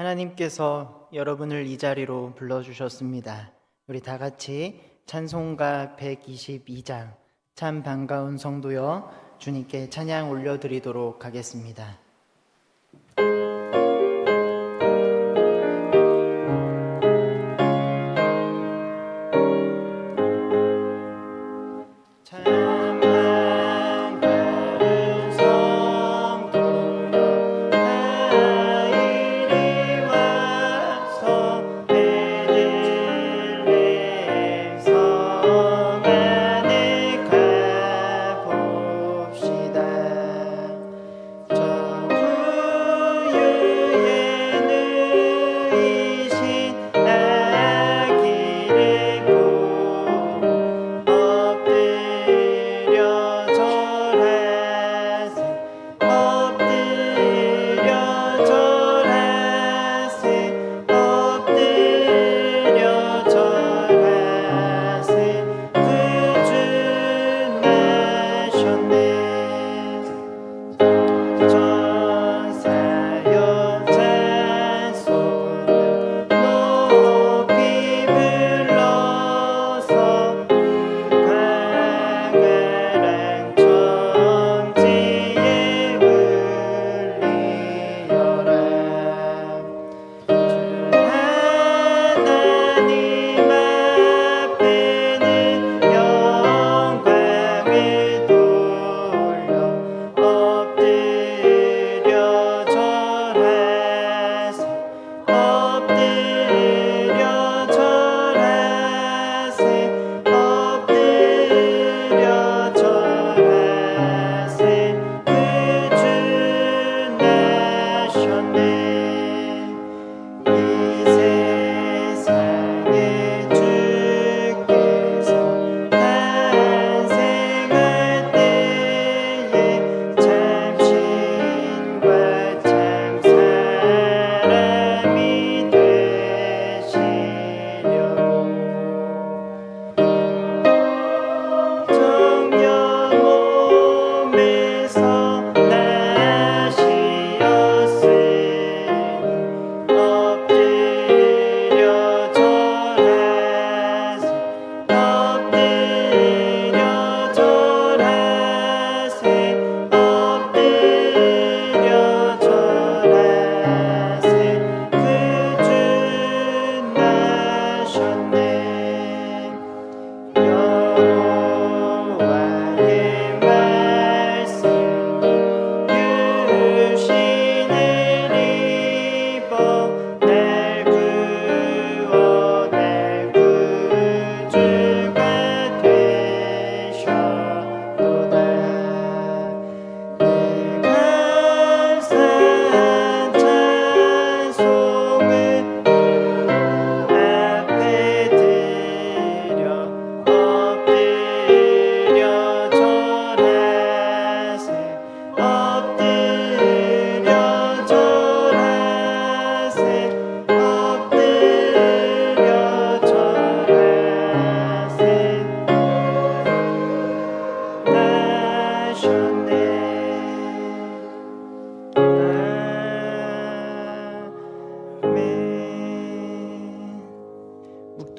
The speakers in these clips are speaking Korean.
하나님께서 여러분을 이 자리로 불러주셨습니다. 우리 다 같이 찬송가 122장 참 반가운 성도여 주님께 찬양 올려드리도록 하겠습니다.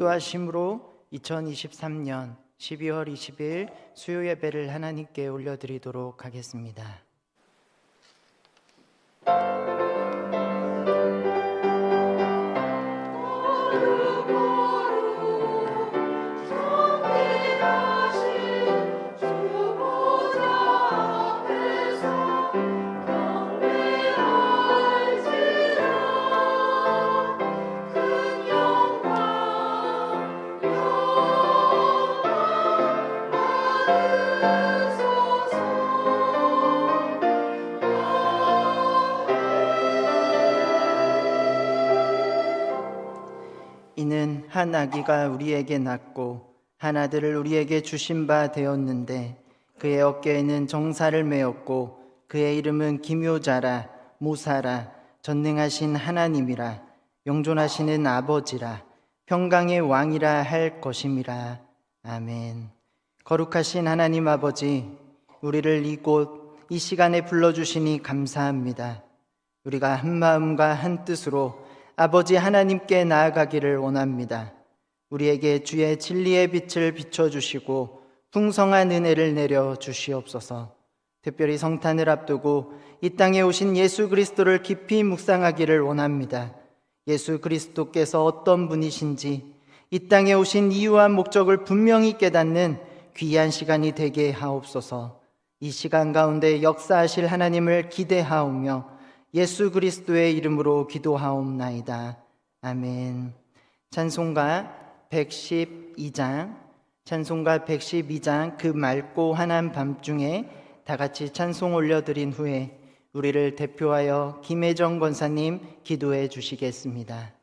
묵도하심으로 2023년 12월 20일 수요 예배를 하나님께 올려드리도록 하겠습니다. 이는 한 아기가 우리에게 낳고 한 아들을 우리에게 주신 바 되었는데 그의 어깨에는 정사를 메었고 그의 이름은 기묘자라 모사라 전능하신 하나님이라 영존하시는 아버지라 평강의 왕이라 할 것임이라. 아멘. 거룩하신 하나님 아버지, 우리를 이곳 이 시간에 불러주시니 감사합니다. 우리가 한 마음과 한 뜻으로 아버지 하나님께 나아가기를 원합니다. 우리에게 주의 진리의 빛을 비춰주시고 풍성한 은혜를 내려 주시옵소서. 특별히 성탄을 앞두고 이 땅에 오신 예수 그리스도를 깊이 묵상하기를 원합니다. 예수 그리스도께서 어떤 분이신지 이 땅에 오신 이유와 목적을 분명히 깨닫는 귀한 시간이 되게 하옵소서. 이 시간 가운데 역사하실 하나님을 기대하오며 예수 그리스도의 이름으로 기도하옵나이다. 아멘. 찬송가 112장 그 맑고 환한 밤중에 다 같이 찬송 올려드린 후에 우리를 대표하여 김혜정 권사님 기도해 주시겠습니다.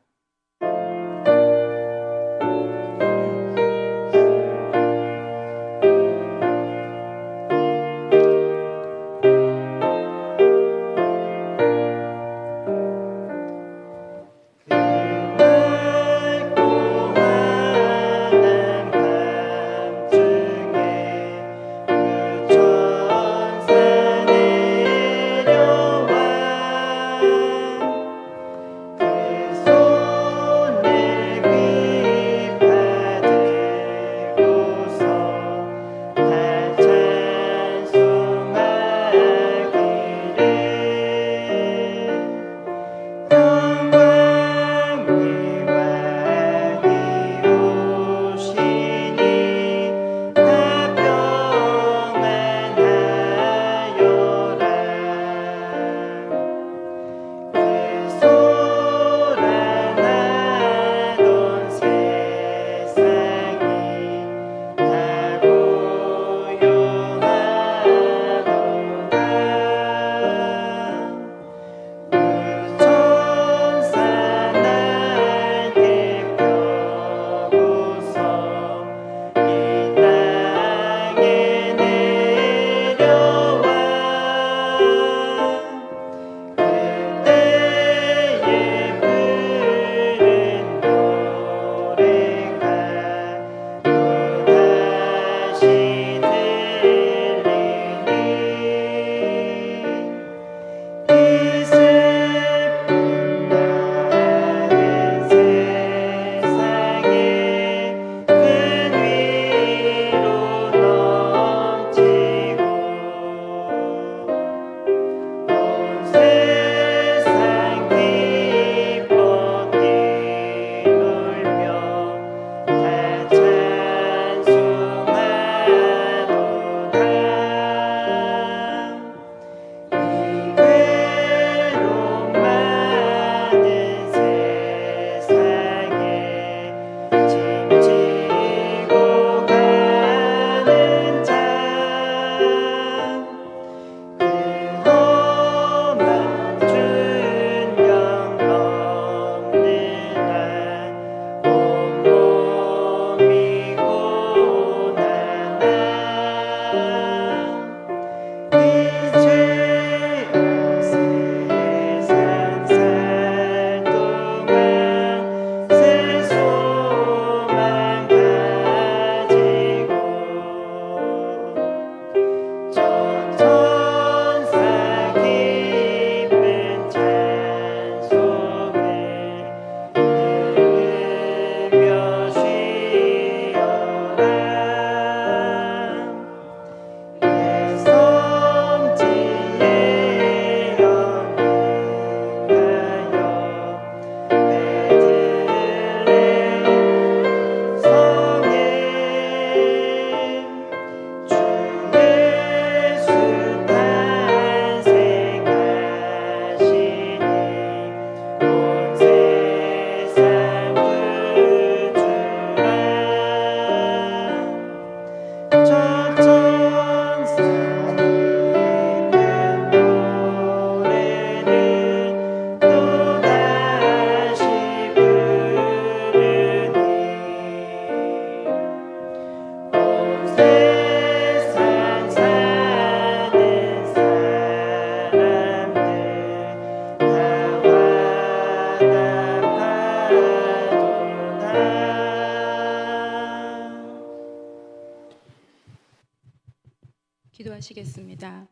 기도하시겠습니다.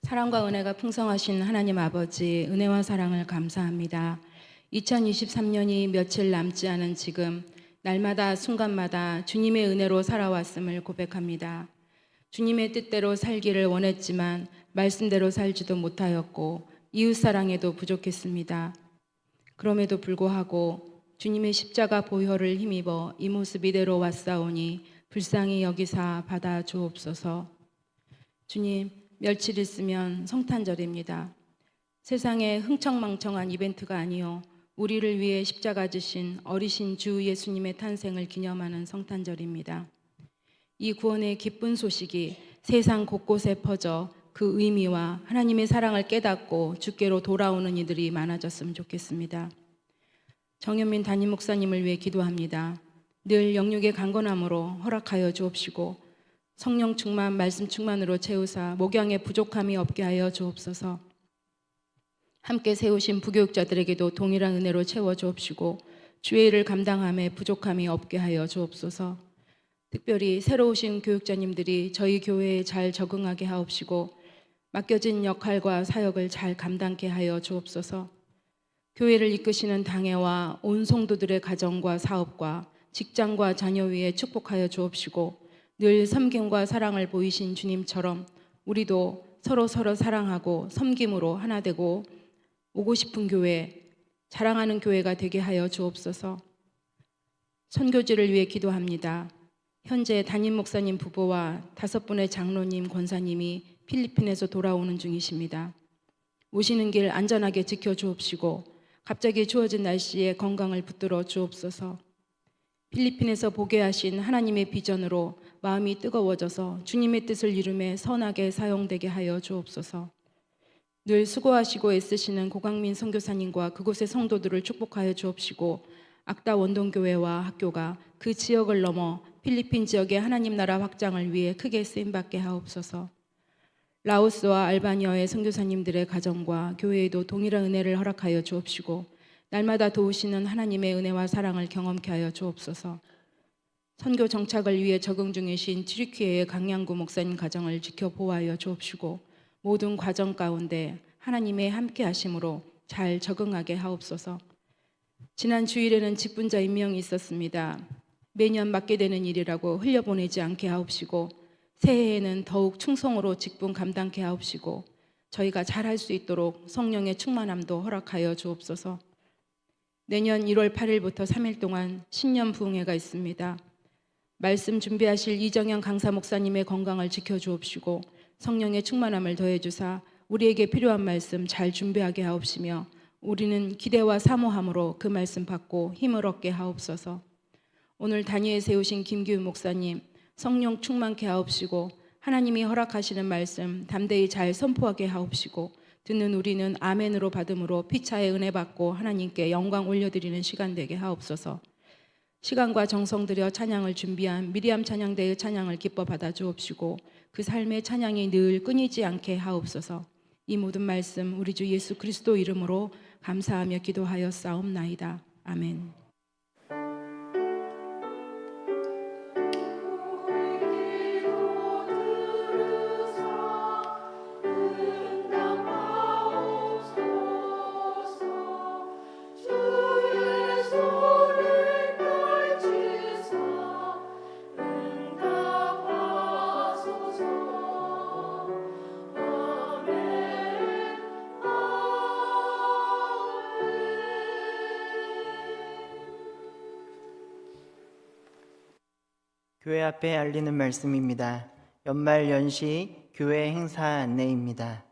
사랑과 은혜가 풍성하신 하나님 아버지, 은혜와 사랑을 감사합니다. 2023년이 며칠 남지 않은 지금 날마다 순간마다 주님의 은혜로 살아왔음을 고백합니다. 주님의 뜻대로 살기를 원했지만 말씀대로 살지도 못하였고 이웃사랑에도 부족했습니다. 그럼에도 불구하고 주님의 십자가 보혈을 힘입어 이 모습 이대로 왔사오니 불쌍히 여기사 받아 주옵소서. 주님, 며칠 있으면 성탄절입니다. 세상에 흥청망청한 이벤트가 아니요 우리를 위해 십자가 지신 어리신 주 예수님의 탄생을 기념하는 성탄절입니다. 이 구원의 기쁜 소식이 세상 곳곳에 퍼져 그 의미와 하나님의 사랑을 깨닫고 주께로 돌아오는 이들이 많아졌으면 좋겠습니다. 정현민 담임 목사님을 위해 기도합니다. 늘 영육의 강건함으로 허락하여 주옵시고 성령 충만, 말씀 충만으로 채우사 목양의 부족함이 없게 하여 주옵소서. 함께 세우신 부교육자들에게도 동일한 은혜로 채워 주옵시고 주의 일을 감당함에 부족함이 없게 하여 주옵소서. 특별히 새로 오신 교육자님들이 저희 교회에 잘 적응하게 하옵시고 맡겨진 역할과 사역을 잘 감당케 하여 주옵소서. 교회를 이끄시는 당회와 온 성도들의 가정과 사업과 직장과 자녀 위에 축복하여 주옵시고 늘 섬김과 사랑을 보이신 주님처럼 우리도 서로 사랑하고 섬김으로 하나 되고 오고 싶은 교회, 자랑하는 교회가 되게 하여 주옵소서. 선교지를 위해 기도합니다. 현재 담임 목사님 부부와 5분의 장로님, 권사님이 필리핀에서 돌아오는 중이십니다. 오시는 길 안전하게 지켜주옵시고 갑자기 추워진 날씨에 건강을 붙들어 주옵소서. 필리핀에서 보게 하신 하나님의 비전으로 마음이 뜨거워져서 주님의 뜻을 이루며 선하게 사용되게 하여 주옵소서. 늘 수고하시고 애쓰시는 고강민 선교사님과 그곳의 성도들을 축복하여 주옵시고 악다 원동교회와 학교가 그 지역을 넘어 필리핀 지역의 하나님 나라 확장을 위해 크게 쓰임받게 하옵소서. 라오스와 알바니아의 선교사님들의 가정과 교회에도 동일한 은혜를 허락하여 주옵시고 날마다 도우시는 하나님의 은혜와 사랑을 경험케 하여 주옵소서. 선교 정착을 위해 적응 중이신 튀르키예의 강양구 목사님 가정을 지켜 보호하여 주옵시고 모든 과정 가운데 하나님의 함께 하심으로 잘 적응하게 하옵소서. 지난 주일에는 직분자 임명이 있었습니다. 매년 맡게 되는 일이라고 흘려보내지 않게 하옵시고 새해에는 더욱 충성으로 직분 감당케 하옵시고 저희가 잘할 수 있도록 성령의 충만함도 허락하여 주옵소서. 내년 1월 8일부터 3일 동안 신년 부흥회가 있습니다. 말씀 준비하실 이정현 강사 목사님의 건강을 지켜주옵시고 성령의 충만함을 더해주사 우리에게 필요한 말씀 잘 준비하게 하옵시며 우리는 기대와 사모함으로 그 말씀 받고 힘을 얻게 하옵소서. 오늘 단위에 세우신 김기훈 목사님 성령 충만케 하옵시고 하나님이 허락하시는 말씀 담대히 잘 선포하게 하옵시고 듣는 우리는 아멘으로 받음으로 피차의 은혜 받고 하나님께 영광 올려드리는 시간 되게 하옵소서. 시간과 정성 들여 찬양을 준비한 미리암 찬양대의 찬양을 기뻐 받아 주옵시고 그 삶의 찬양이 늘 끊이지 않게 하옵소서. 이 모든 말씀 우리 주 예수 그리스도 이름으로 감사하며 기도하여 싸움나이다. 아멘. 교회 앞에 알리는 말씀입니다. 연말 연시 교회 행사 안내입니다.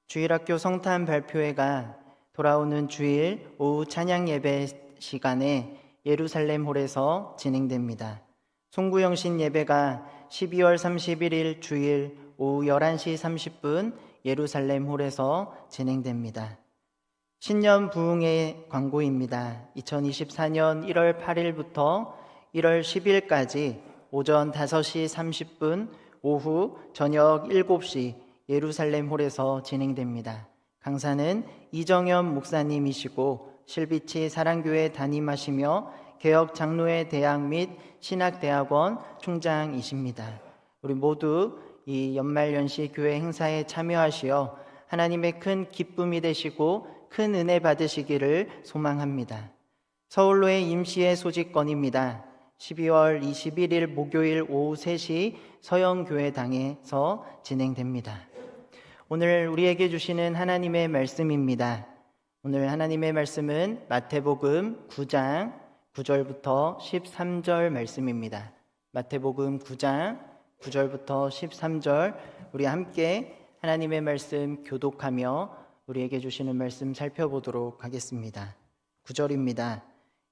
주일학교 성탄 발표회가 돌아오는 주일 오후 찬양 예배 시간에 예루살렘 홀에서 진행됩니다. 송구영신 예배가 12월 31일 주일 오후 11시 30분 예루살렘 홀에서 진행됩니다. 신년 부흥회 광고입니다. 2024년 1월 8일부터 1월 10일까지 오전 5시 30분, 오후 저녁 7시 예루살렘 홀에서 진행됩니다. 강사는 이정현 목사님이시고 실비치 사랑교회 담임하시며 개혁 장로회 대학 및 신학대학원 총장이십니다. 우리 모두 이 연말연시 교회 행사에 참여하시어 하나님의 큰 기쁨이 되시고 큰 은혜 받으시기를 소망합니다. 서울로의 임시의 소집건입니다. 12월 21일 목요일 오후 3시 서영교회당에서 진행됩니다. 오늘 우리에게 주시는 하나님의 말씀입니다. 오늘 하나님의 말씀은 마태복음 9장 9절부터 13절 말씀입니다. 마태복음 9장 9절부터 13절 우리 함께 하나님의 말씀 교독하며 우리에게 주시는 말씀 살펴보도록 하겠습니다. 9절입니다.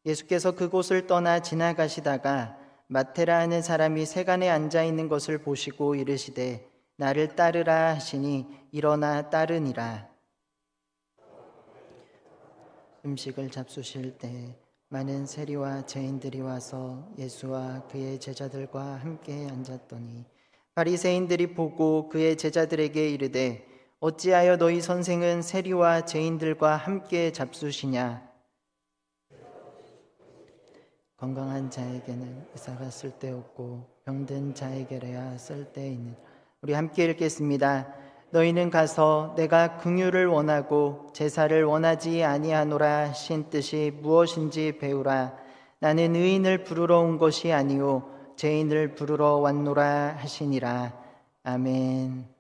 예수께서 그곳을 떠나 지나가시다가 마테라 하는 사람이 세간에 앉아 있는 것을 보시고 이르시되 나를 따르라 하시니 일어나 따르니라. 음식을 잡수실 때 많은 세리와 죄인들이 와서 예수와 그의 제자들과 함께 앉았더니 바리새인들이 보고 그의 제자들에게 이르되 어찌하여 너희 선생은 세리와 죄인들과 함께 잡수시냐? 건강한 자에게는 의사가 쓸데없고 병든 자에게라야 쓸데있는. 우리 함께 읽겠습니다. 너희는 가서 내가 긍휼을 원하고 제사를 원하지 아니하노라 하신 뜻이 무엇인지 배우라. 나는 의인을 부르러 온 것이 아니요 죄인을 부르러 왔노라 하시니라. 아멘.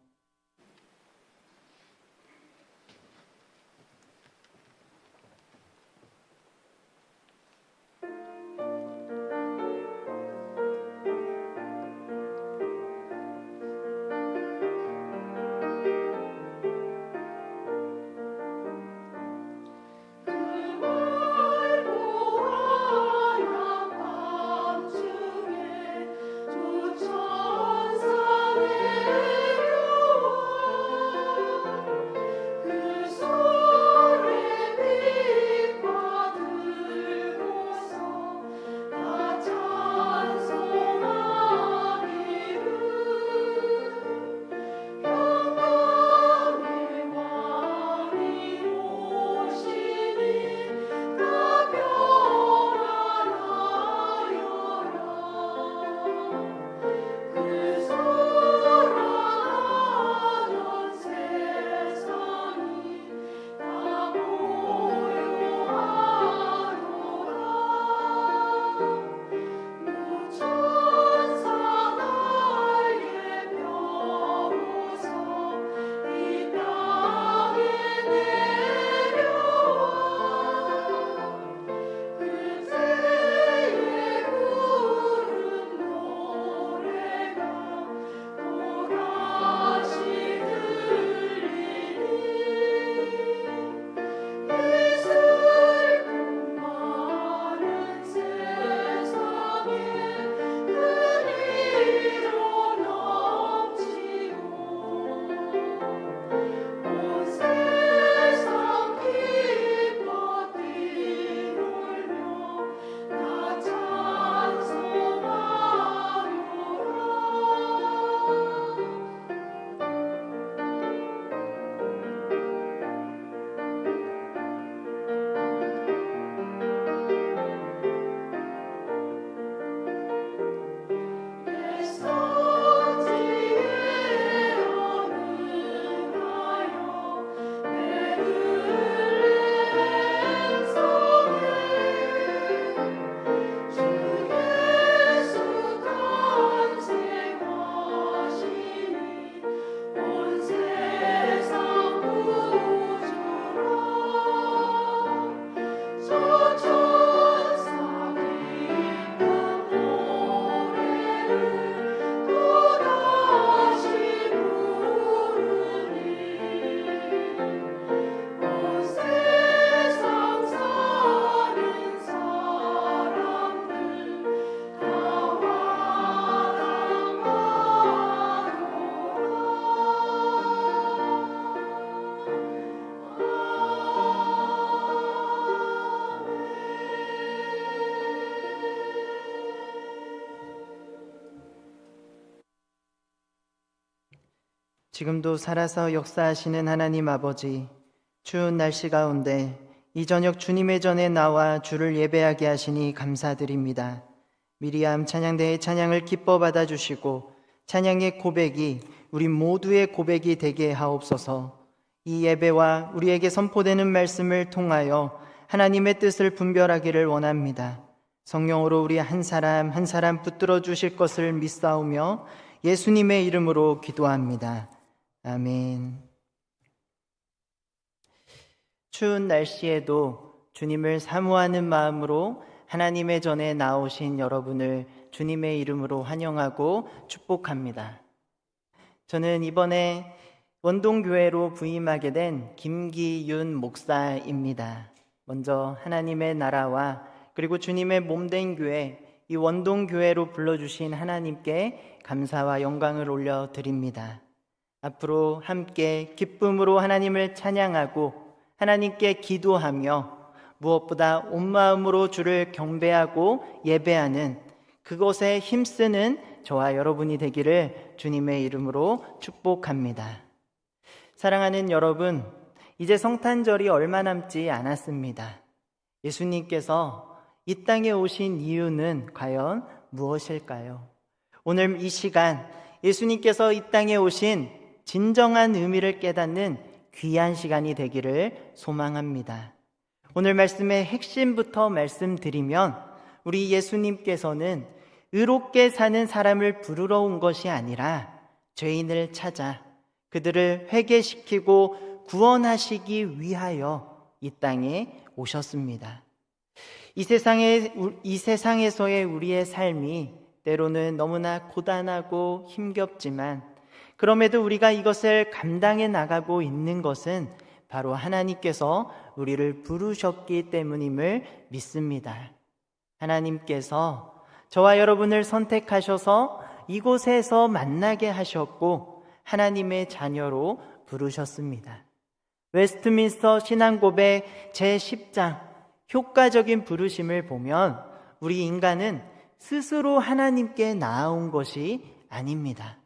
지금도 살아서 역사하시는 하나님 아버지, 추운 날씨 가운데 이 저녁 주님의 전에 나와 주를 예배하게 하시니 감사드립니다. 미리암 찬양대의 찬양을 기뻐 받아주시고 찬양의 고백이 우리 모두의 고백이 되게 하옵소서. 이 예배와 우리에게 선포되는 말씀을 통하여 하나님의 뜻을 분별하기를 원합니다. 성령으로 우리 한 사람 한 사람 붙들어 주실 것을 믿사오며 예수님의 이름으로 기도합니다. 아멘. 추운 날씨에도 주님을 사모하는 마음으로 하나님의 전에 나오신 여러분을 주님의 이름으로 환영하고 축복합니다. 저는 이번에 원동교회로 부임하게 된 김기윤 목사입니다. 먼저 하나님의 나라와 그리고 주님의 몸된 교회, 이 원동교회로 불러주신 하나님께 감사와 영광을 올려드립니다. 앞으로 함께 기쁨으로 하나님을 찬양하고 하나님께 기도하며 무엇보다 온 마음으로 주를 경배하고 예배하는 그것에 힘쓰는 저와 여러분이 되기를 주님의 이름으로 축복합니다. 사랑하는 여러분, 이제 성탄절이 얼마 남지 않았습니다. 예수님께서 이 땅에 오신 이유는 과연 무엇일까요? 오늘 이 시간 예수님께서 이 땅에 오신 진정한 의미를 깨닫는 귀한 시간이 되기를 소망합니다. 오늘 말씀의 핵심부터 말씀드리면 우리 예수님께서는 의롭게 사는 사람을 부르러 온 것이 아니라 죄인을 찾아 그들을 회개시키고 구원하시기 위하여 이 땅에 오셨습니다. 이 세상에서의 우리의 삶이 때로는 너무나 고단하고 힘겹지만 그럼에도 우리가 이것을 감당해 나가고 있는 것은 바로 하나님께서 우리를 부르셨기 때문임을 믿습니다. 하나님께서 저와 여러분을 선택하셔서 이곳에서 만나게 하셨고 하나님의 자녀로 부르셨습니다. 웨스트민스터 신앙고백 제10장 효과적인 부르심을 보면 우리 인간은 스스로 하나님께 나아온 것이 아닙니다.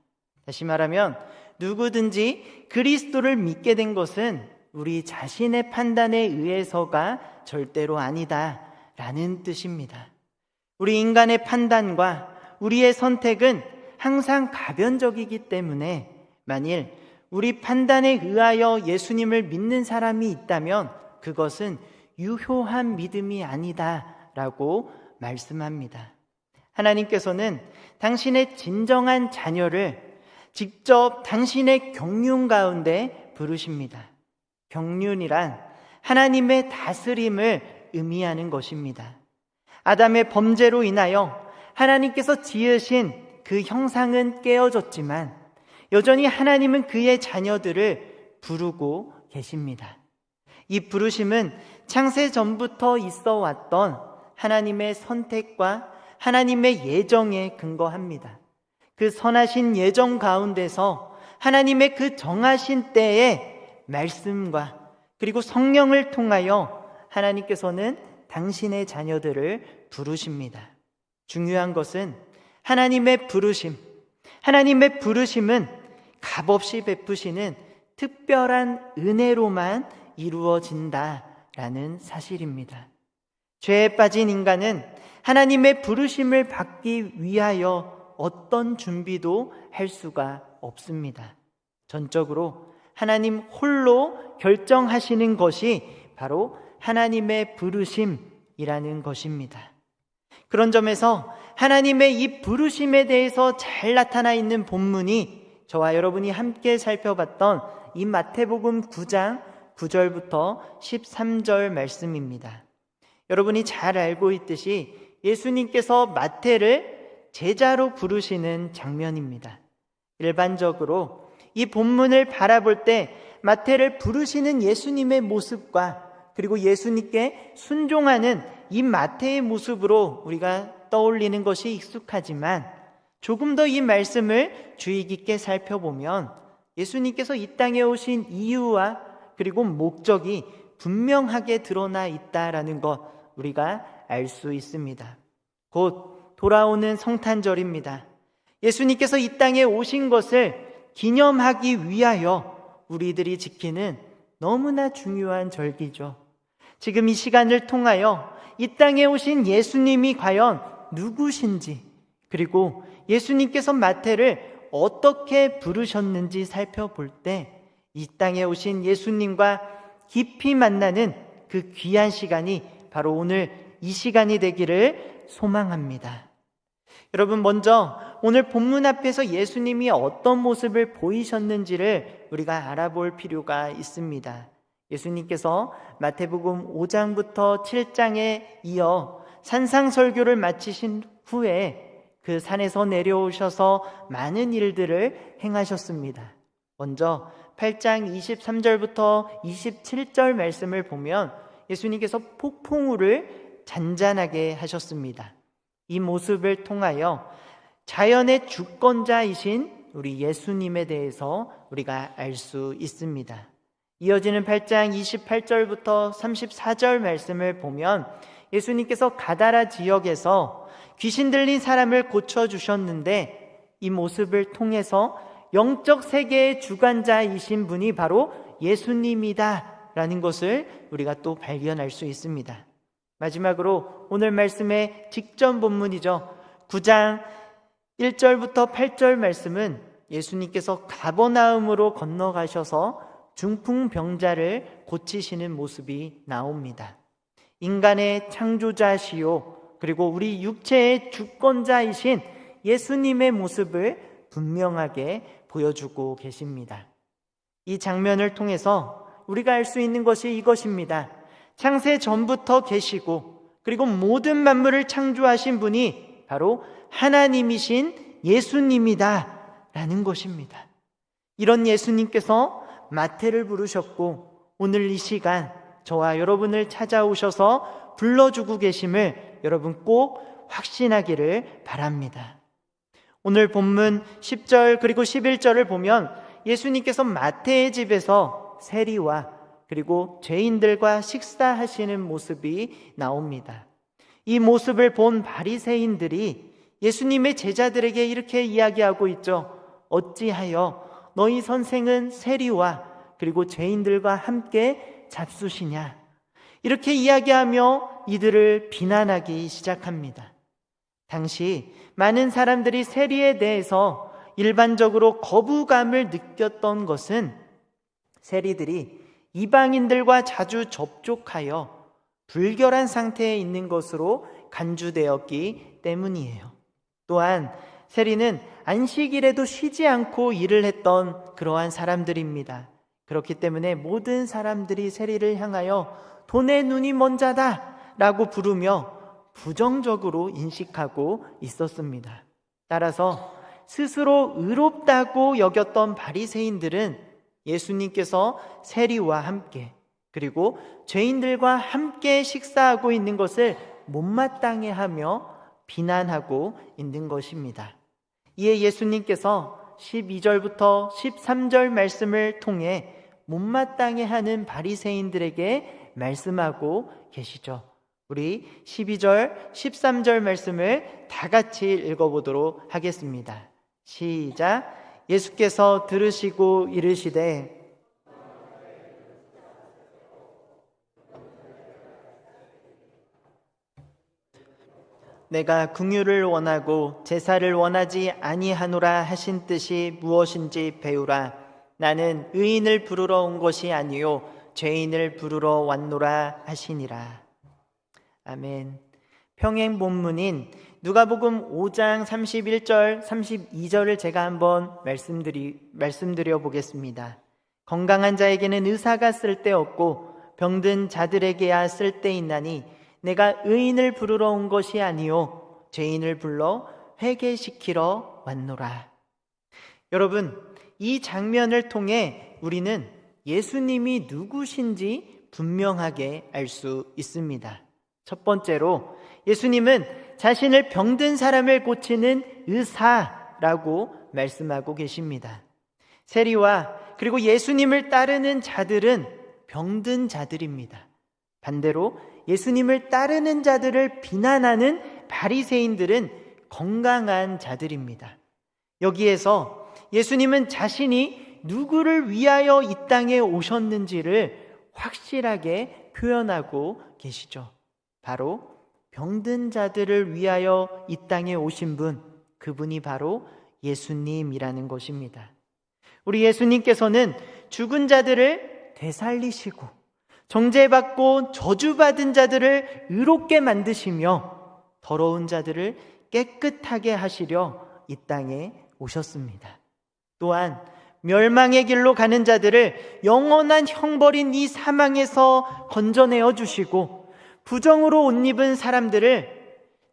다시 말하면 누구든지 그리스도를 믿게 된 것은 우리 자신의 판단에 의해서가 절대로 아니다라는 뜻입니다. 우리 인간의 판단과 우리의 선택은 항상 가변적이기 때문에 만일 우리 판단에 의하여 예수님을 믿는 사람이 있다면 그것은 유효한 믿음이 아니다라고 말씀합니다. 하나님께서는 당신의 진정한 자녀를 직접 당신의 경륜 가운데 부르십니다. 경륜이란 하나님의 다스림을 의미하는 것입니다. 아담의 범죄로 인하여 하나님께서 지으신 그 형상은 깨어졌지만 여전히 하나님은 그의 자녀들을 부르고 계십니다. 이 부르심은 창세 전부터 있어 왔던 하나님의 선택과 하나님의 예정에 근거합니다. 그 선하신 예정 가운데서 하나님의 그 정하신 때에 말씀과 그리고 성령을 통하여 하나님께서는 당신의 자녀들을 부르십니다. 중요한 것은 하나님의 부르심은 값없이 베푸시는 특별한 은혜로만 이루어진다라는 사실입니다. 죄에 빠진 인간은 하나님의 부르심을 받기 위하여 어떤 준비도 할 수가 없습니다. 전적으로 하나님 홀로 결정하시는 것이 바로 하나님의 부르심이라는 것입니다. 그런 점에서 하나님의 이 부르심에 대해서 잘 나타나 있는 본문이 저와 여러분이 함께 살펴봤던 이 마태복음 9장 9절부터 13절 말씀입니다. 여러분이 잘 알고 있듯이 예수님께서 마태를 제자로 부르시는 장면입니다. 일반적으로 이 본문을 바라볼 때 마태를 부르시는 예수님의 모습과 그리고 예수님께 순종하는 이 마태의 모습으로 우리가 떠올리는 것이 익숙하지만 조금 더 이 말씀을 주의 깊게 살펴보면 예수님께서 이 땅에 오신 이유와 그리고 목적이 분명하게 드러나 있다라는 것 우리가 알 수 있습니다. 곧 돌아오는 성탄절입니다. 예수님께서 이 땅에 오신 것을 기념하기 위하여 우리들이 지키는 너무나 중요한 절기죠. 지금 이 시간을 통하여 이 땅에 오신 예수님이 과연 누구신지, 그리고 예수님께서 마태를 어떻게 부르셨는지 살펴볼 때 이 땅에 오신 예수님과 깊이 만나는 그 귀한 시간이 바로 오늘 이 시간이 되기를 소망합니다. 여러분, 먼저 오늘 본문 앞에서 예수님이 어떤 모습을 보이셨는지를 우리가 알아볼 필요가 있습니다. 예수님께서 마태복음 5장부터 7장에 이어 산상설교를 마치신 후에 그 산에서 내려오셔서 많은 일들을 행하셨습니다. 먼저 8장 23절부터 27절 말씀을 보면 예수님께서 폭풍우를 잔잔하게 하셨습니다. 이 모습을 통하여 자연의 주권자이신 우리 예수님에 대해서 우리가 알 수 있습니다. 이어지는 8장 28절부터 34절 말씀을 보면 예수님께서 가다라 지역에서 귀신 들린 사람을 고쳐주셨는데 이 모습을 통해서 영적 세계의 주관자이신 분이 바로 예수님이다 라는 것을 우리가 또 발견할 수 있습니다. 마지막으로 오늘 말씀의 직전 본문이죠. 9장 1절부터 8절 말씀은 예수님께서 가버나움으로 건너가셔서 중풍병자를 고치시는 모습이 나옵니다. 인간의 창조자시요 그리고 우리 육체의 주권자이신 예수님의 모습을 분명하게 보여주고 계십니다. 이 장면을 통해서 우리가 알 수 있는 것이 이것입니다. 창세 전부터 계시고 그리고 모든 만물을 창조하신 분이 바로 하나님이신 예수님이다 라는 것입니다. 이런 예수님께서 마태를 부르셨고 오늘 이 시간 저와 여러분을 찾아오셔서 불러주고 계심을 여러분 꼭 확신하기를 바랍니다. 오늘 본문 10절 그리고 11절을 보면 예수님께서 마태의 집에서 세리와 그리고 죄인들과 식사하시는 모습이 나옵니다. 이 모습을 본 바리새인들이 예수님의 제자들에게 이렇게 이야기하고 있죠. 어찌하여 너희 선생은 세리와 그리고 죄인들과 함께 잡수시냐? 이렇게 이야기하며 이들을 비난하기 시작합니다. 당시 많은 사람들이 세리에 대해서 일반적으로 거부감을 느꼈던 것은 세리들이 이방인들과 자주 접촉하여 불결한 상태에 있는 것으로 간주되었기 때문이에요. 또한 세리는 안식일에도 쉬지 않고 일을 했던 그러한 사람들입니다. 그렇기 때문에 모든 사람들이 세리를 향하여 돈의 눈이 먼 자다 라고 부르며 부정적으로 인식하고 있었습니다. 따라서 스스로 의롭다고 여겼던 바리새인들은 예수님께서 세리와 함께 그리고 죄인들과 함께 식사하고 있는 것을 못마땅해 하며 비난하고 있는 것입니다. 이에 예수님께서 12절부터 13절 말씀을 통해 못마땅해 하는 바리새인들에게 말씀하고 계시죠. 우리 12절, 13절 말씀을 다 같이 읽어보도록 하겠습니다. 시작. 예수께서 들으시고 이르시되 내가 긍휼을 원하고 제사를 원하지 아니하노라 하신 뜻이 무엇인지 배우라. 나는 의인을 부르러 온 것이 아니요 죄인을 부르러 왔노라 하시니라. 아멘. 평행 본문인 누가복음 5장 31절 32절을 제가 한번 말씀드려 보겠습니다. 건강한 자에게는 의사가 쓸데없고 병든 자들에게야 쓸데있나니 내가 의인을 부르러 온 것이 아니요 죄인을 불러 회개시키러 왔노라. 여러분, 이 장면을 통해 우리는 예수님이 누구신지 분명하게 알 수 있습니다. 첫 번째로 예수님은 자신을 병든 사람을 고치는 의사라고 말씀하고 계십니다. 세리와 그리고 예수님을 따르는 자들은 병든 자들입니다. 반대로 예수님을 따르는 자들을 비난하는 바리새인들은 건강한 자들입니다. 여기에서 예수님은 자신이 누구를 위하여 이 땅에 오셨는지를 확실하게 표현하고 계시죠. 바로 병든 자들을 위하여 이 땅에 오신 분, 그분이 바로 예수님이라는 것입니다. 우리 예수님께서는 죽은 자들을 되살리시고 정죄받고 저주받은 자들을 의롭게 만드시며 더러운 자들을 깨끗하게 하시려 이 땅에 오셨습니다. 또한 멸망의 길로 가는 자들을 영원한 형벌인 이 사망에서 건져내어 주시고 부정으로 옷 입은 사람들을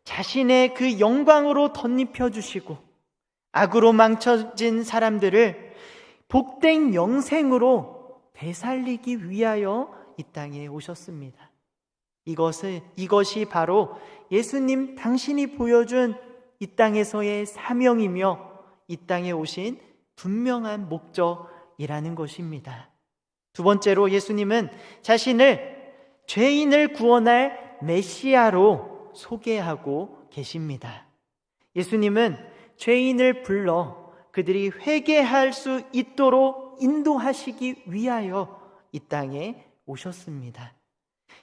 자신의 그 영광으로 덧입혀 주시고 악으로 망쳐진 사람들을 복된 영생으로 되살리기 위하여 이 땅에 오셨습니다. 이것이 바로 예수님 당신이 보여준 이 땅에서의 사명이며 이 땅에 오신 분명한 목적이라는 것입니다. 두 번째로 예수님은 자신을 죄인을 구원할 메시아로 소개하고 계십니다. 예수님은 죄인을 불러 그들이 회개할 수 있도록 인도하시기 위하여 이 땅에 오셨습니다.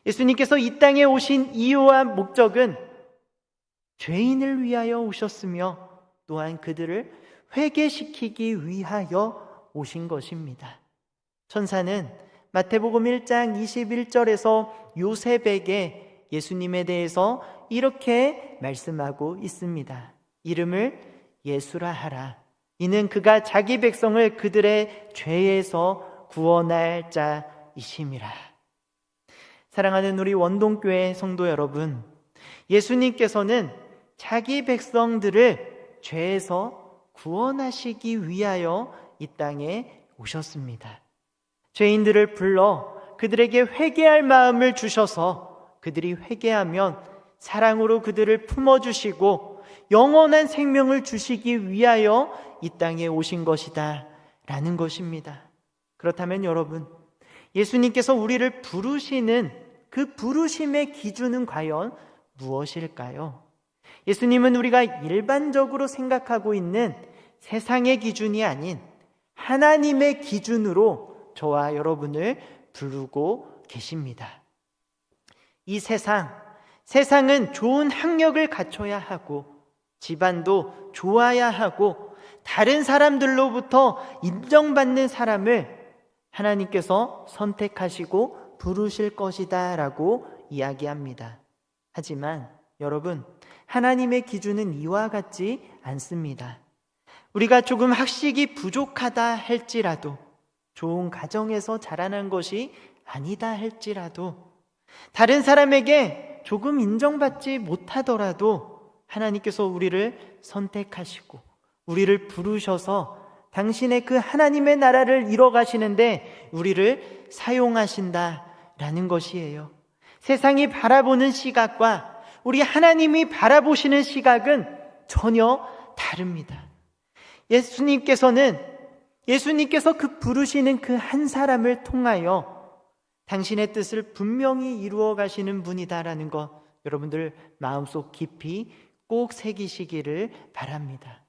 예수님께서 이 땅에 오신 이유와 목적은 죄인을 위하여 오셨으며 또한 그들을 회개시키기 위하여 오신 것입니다. 천사는 마태복음 1장 21절에서 요셉에게 예수님에 대해서 이렇게 말씀하고 있습니다. 이름을 예수라 하라. 이는 그가 자기 백성을 그들의 죄에서 구원할 자이심이라. 사랑하는 우리 원동교회 성도 여러분, 예수님께서는 자기 백성들을 죄에서 구원하시기 위하여 이 땅에 오셨습니다. 죄인들을 불러 그들에게 회개할 마음을 주셔서 그들이 회개하면 사랑으로 그들을 품어주시고 영원한 생명을 주시기 위하여 이 땅에 오신 것이다 라는 것입니다. 그렇다면 여러분, 예수님께서 우리를 부르시는 그 부르심의 기준은 과연 무엇일까요? 예수님은 우리가 일반적으로 생각하고 있는 세상의 기준이 아닌 하나님의 기준으로 저와 여러분을 부르고 계십니다. 이 세상은 좋은 학력을 갖춰야 하고 집안도 좋아야 하고 다른 사람들로부터 인정받는 사람을 하나님께서 선택하시고 부르실 것이다 라고 이야기합니다. 하지만 여러분, 하나님의 기준은 이와 같지 않습니다. 우리가 조금 학식이 부족하다 할지라도, 좋은 가정에서 자라난 것이 아니다 할지라도, 다른 사람에게 조금 인정받지 못하더라도 하나님께서 우리를 선택하시고 우리를 부르셔서 당신의 그 하나님의 나라를 이뤄가시는데 우리를 사용하신다라는 것이에요. 세상이 바라보는 시각과 우리 하나님이 바라보시는 시각은 전혀 다릅니다. 예수님께서 그 부르시는 그 한 사람을 통하여 당신의 뜻을 분명히 이루어 가시는 분이다라는 것, 여러분들 마음속 깊이 꼭 새기시기를 바랍니다.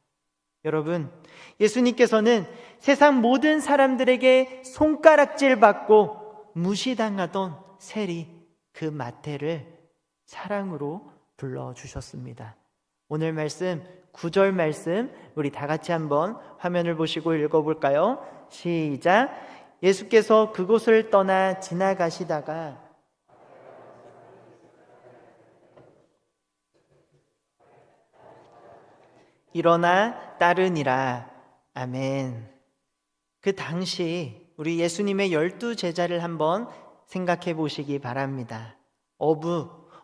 여러분, 예수님께서는 세상 모든 사람들에게 손가락질 받고 무시당하던 세리 그 마태를 사랑으로 불러주셨습니다. 오늘 말씀 9절 말씀 우리 다 같이 한번 화면을 보시고 읽어볼까요? 시작. 예수께서 그곳을 떠나 지나가시다가 일어나 따르니라. 아멘. 그 당시 우리 예수님의 12제자를 한번 생각해 보시기 바랍니다.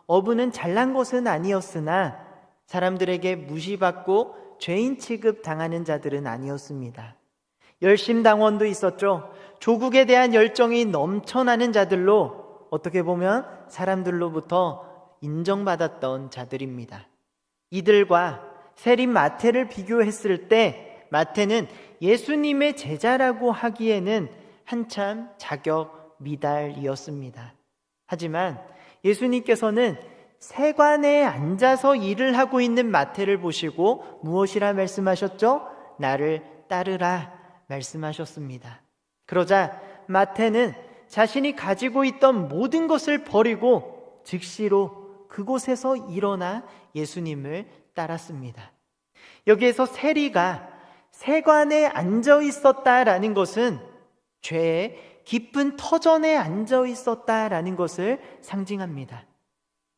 어부는 잘난 것은 아니었으나 사람들에게 무시받고 죄인 취급 당하는 자들은 아니었습니다. 열심당원도 있었죠. 조국에 대한 열정이 넘쳐나는 자들로 어떻게 보면 사람들로부터 인정받았던 자들입니다. 이들과 세리 마태를 비교했을 때 마태는 예수님의 제자라고 하기에는 한참 자격 미달이었습니다. 하지만 예수님께서는 세관에 앉아서 일을 하고 있는 마태를 보시고 무엇이라 말씀하셨죠? 나를 따르라 말씀하셨습니다. 그러자 마태는 자신이 가지고 있던 모든 것을 버리고 즉시로 그곳에서 일어나 예수님을 따랐습니다. 여기에서 세리가 세관에 앉아 있었다라는 것은 죄의 깊은 터전에 앉아 있었다라는 것을 상징합니다.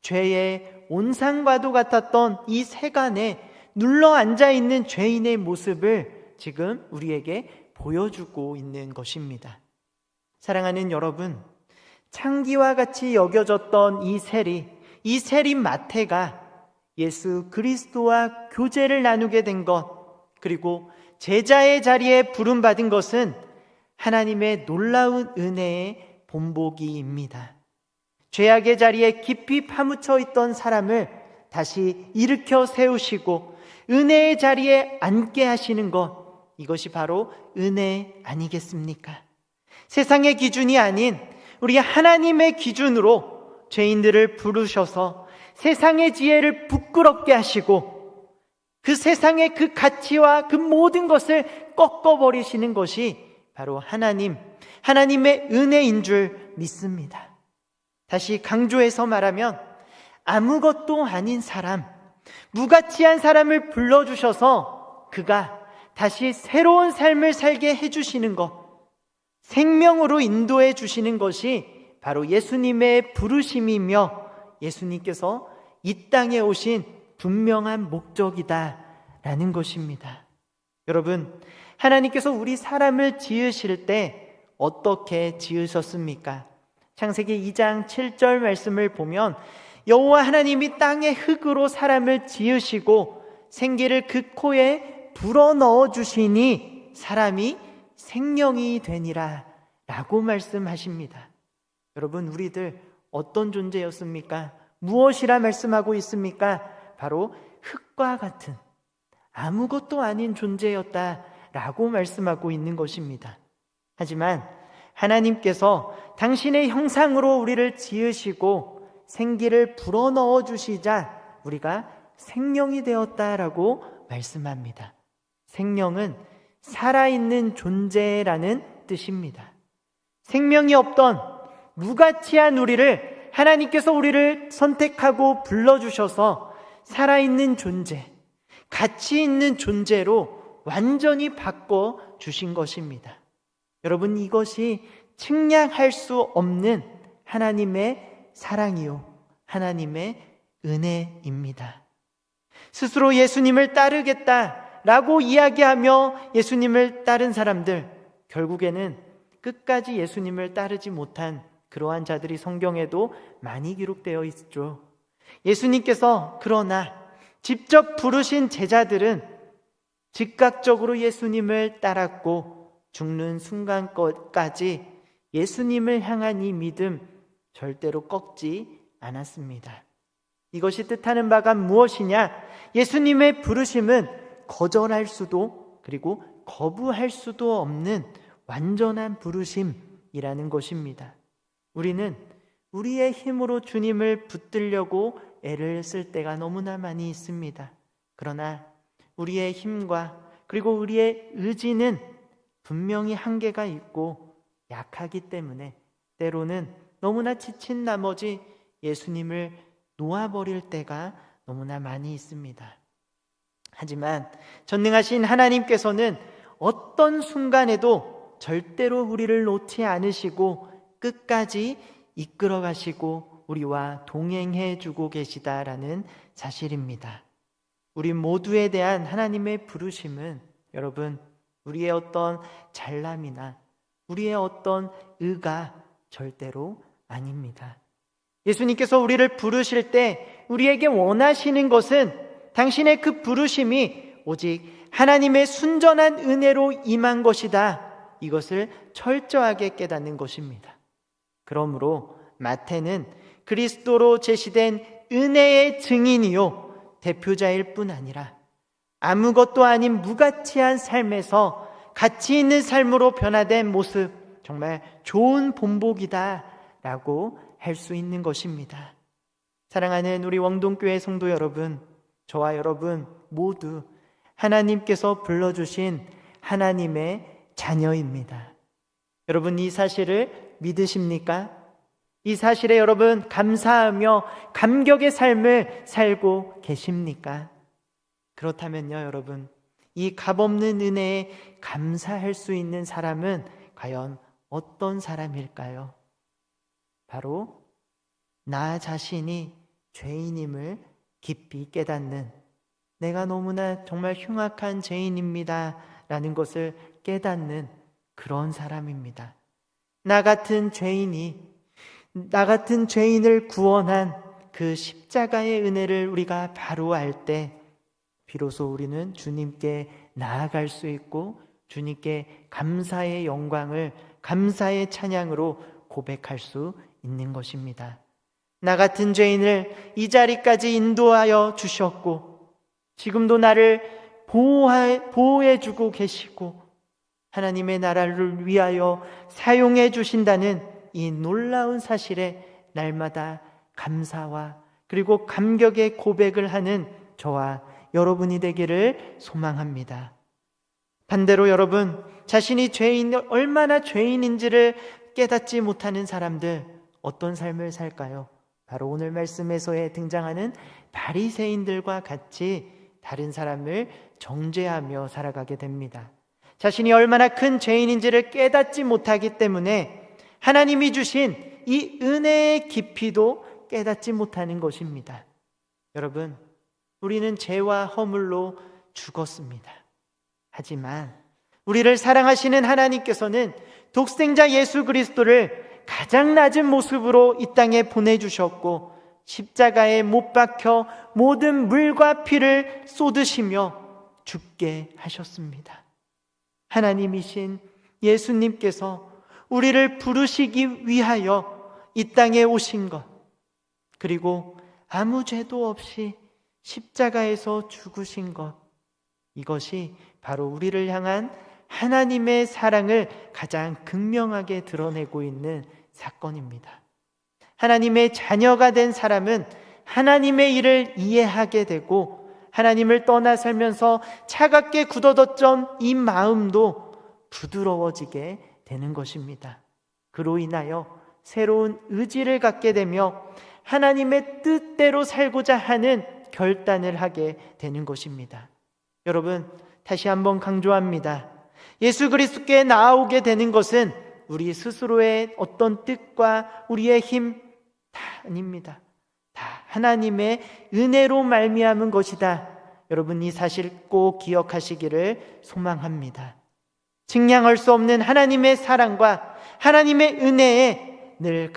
죄의 온상과도 같았던 이 세간에 눌러 앉아 있는 죄인의 모습을 지금 우리에게 보여주고 있는 것입니다. 사랑하는 여러분, 창기와 같이 여겨졌던 이 세리 마태가 예수 그리스도와 교제를 나누게 된 것, 그리고 제자의 자리에 부름받은 것은 하나님의 놀라운 은혜의 본보기입니다. 죄악의 자리에 깊이 파묻혀 있던 사람을 다시 일으켜 세우시고 은혜의 자리에 앉게 하시는 것, 이것이 바로 은혜 아니겠습니까? 세상의 기준이 아닌 우리 하나님의 기준으로 죄인들을 부르셔서 세상의 지혜를 부끄럽게 하시고 그 세상의 그 가치와 그 모든 것을 꺾어버리시는 것이 바로 하나님의 은혜인 줄 믿습니다. 다시 강조해서 말하면 아무것도 아닌 사람, 무가치한 사람을 불러주셔서 그가 다시 새로운 삶을 살게 해주시는 것, 생명으로 인도해 주시는 것이 바로 예수님의 부르심이며 예수님께서 이 땅에 오신 분명한 목적이다라는 것입니다. 여러분, 하나님께서 우리 사람을 지으실 때 어떻게 지으셨습니까? 창세기 2장 7절 말씀을 보면 여호와 하나님이 땅의 흙으로 사람을 지으시고 생기를 그 코에 불어넣어 주시니 사람이 생명이 되니라 라고 말씀하십니다. 여러분, 우리들 어떤 존재였습니까? 무엇이라 말씀하고 있습니까? 바로 흙과 같은 아무것도 아닌 존재였다라고 말씀하고 있는 것입니다. 하지만 하나님께서 당신의 형상으로 우리를 지으시고 생기를 불어넣어 주시자 우리가 생명이 되었다라고 말씀합니다. 생명은 살아있는 존재라는 뜻입니다. 생명이 없던 무가치한 우리를 하나님께서 우리를 선택하고 불러주셔서 살아있는 존재, 가치 있는 존재로 완전히 바꿔주신 것입니다. 여러분, 이것이 측량할 수 없는 하나님의 사랑이요, 하나님의 은혜입니다. 스스로 예수님을 따르겠다라고 이야기하며 예수님을 따른 사람들, 결국에는 끝까지 예수님을 따르지 못한 그러한 자들이 성경에도 많이 기록되어 있죠. 예수님께서 그러나 직접 부르신 제자들은 즉각적으로 예수님을 따랐고 죽는 순간까지 예수님을 향한 이 믿음 절대로 꺾지 않았습니다. 이것이 뜻하는 바가 무엇이냐? 예수님의 부르심은 거절할 수도 그리고 거부할 수도 없는 완전한 부르심이라는 것입니다. 우리는 우리의 힘으로 주님을 붙들려고 애를 쓸 때가 너무나 많이 있습니다. 그러나 우리의 힘과 그리고 우리의 의지는 분명히 한계가 있고 약하기 때문에 때로는 너무나 지친 나머지 예수님을 놓아버릴 때가 너무나 많이 있습니다. 하지만 전능하신 하나님께서는 어떤 순간에도 절대로 우리를 놓지 않으시고 끝까지 이끌어 가시고 우리와 동행해 주고 계시다라는 사실입니다. 우리 모두에 대한 하나님의 부르심은 여러분, 우리의 어떤 잘남이나 우리의 어떤 의가 절대로 아닙니다. 예수님께서 우리를 부르실 때 우리에게 원하시는 것은 당신의 그 부르심이 오직 하나님의 순전한 은혜로 임한 것이다. 이것을 철저하게 깨닫는 것입니다. 그러므로 마태는 그리스도로 제시된 은혜의 증인이요 대표자일 뿐 아니라 아무것도 아닌 무가치한 삶에서 가치 있는 삶으로 변화된 모습, 정말 좋은 본보기다라고 할 수 있는 것입니다. 사랑하는 우리 원동교회 성도 여러분, 저와 여러분 모두 하나님께서 불러주신 하나님의 자녀입니다. 여러분, 이 사실을 믿으십니까? 이 사실에 여러분 감사하며 감격의 삶을 살고 계십니까? 그렇다면요, 여러분, 이 값없는 은혜에 감사할 수 있는 사람은 과연 어떤 사람일까요? 바로 나 자신이 죄인임을 깊이 깨닫는, 내가 너무나 정말 흉악한 죄인입니다 라는 것을 깨닫는 그런 사람입니다. 나 같은 죄인을 구원한 그 십자가의 은혜를 우리가 바로 알 때 비로소 우리는 주님께 나아갈 수 있고 주님께 감사의 영광을, 감사의 찬양으로 고백할 수 있는 것입니다. 나 같은 죄인을 이 자리까지 인도하여 주셨고 지금도 나를 보호해 주고 계시고 하나님의 나라를 위하여 사용해 주신다는 이 놀라운 사실에 날마다 감사와 그리고 감격의 고백을 하는 저와 여러분이 되기를 소망합니다. 반대로 여러분, 자신이 얼마나 죄인인지를 깨닫지 못하는 사람들, 어떤 삶을 살까요? 바로 오늘 말씀에서의 등장하는 바리새인들과 같이 다른 사람을 정죄하며 살아가게 됩니다. 자신이 얼마나 큰 죄인인지를 깨닫지 못하기 때문에 하나님이 주신 이 은혜의 깊이도 깨닫지 못하는 것입니다. 여러분, 우리는 죄와 허물로 죽었습니다. 하지만 우리를 사랑하시는 하나님께서는 독생자 예수 그리스도를 가장 낮은 모습으로 이 땅에 보내주셨고 십자가에 못 박혀 모든 물과 피를 쏟으시며 죽게 하셨습니다. 하나님이신 예수님께서 우리를 부르시기 위하여 이 땅에 오신 것, 그리고 아무 죄도 없이 십자가에서 죽으신 것, 이것이 바로 우리를 향한 하나님의 사랑을 가장 극명하게 드러내고 있는 사건입니다. 하나님의 자녀가 된 사람은 하나님의 일을 이해하게 되고 하나님을 떠나 살면서 차갑게 굳어뒀던 이 마음도 부드러워지게 되는 것입니다. 그로 인하여 새로운 의지를 갖게 되며 하나님의 뜻대로 살고자 하는 결단을 하게 되는 것입니다. 여러분, 다시 한번 강조합니다. 예수 그리스도께 나아오게 되는 것은 우리 스스로의 어떤 뜻과 우리의 힘 다 아닙니다. 다 하나님의 은혜로 말미암은 것이다. 여러분, 이 사실 꼭 기억하시기를 소망합니다. 증량할 수 없는 하나님의 사랑과 하나님의 은혜에 늘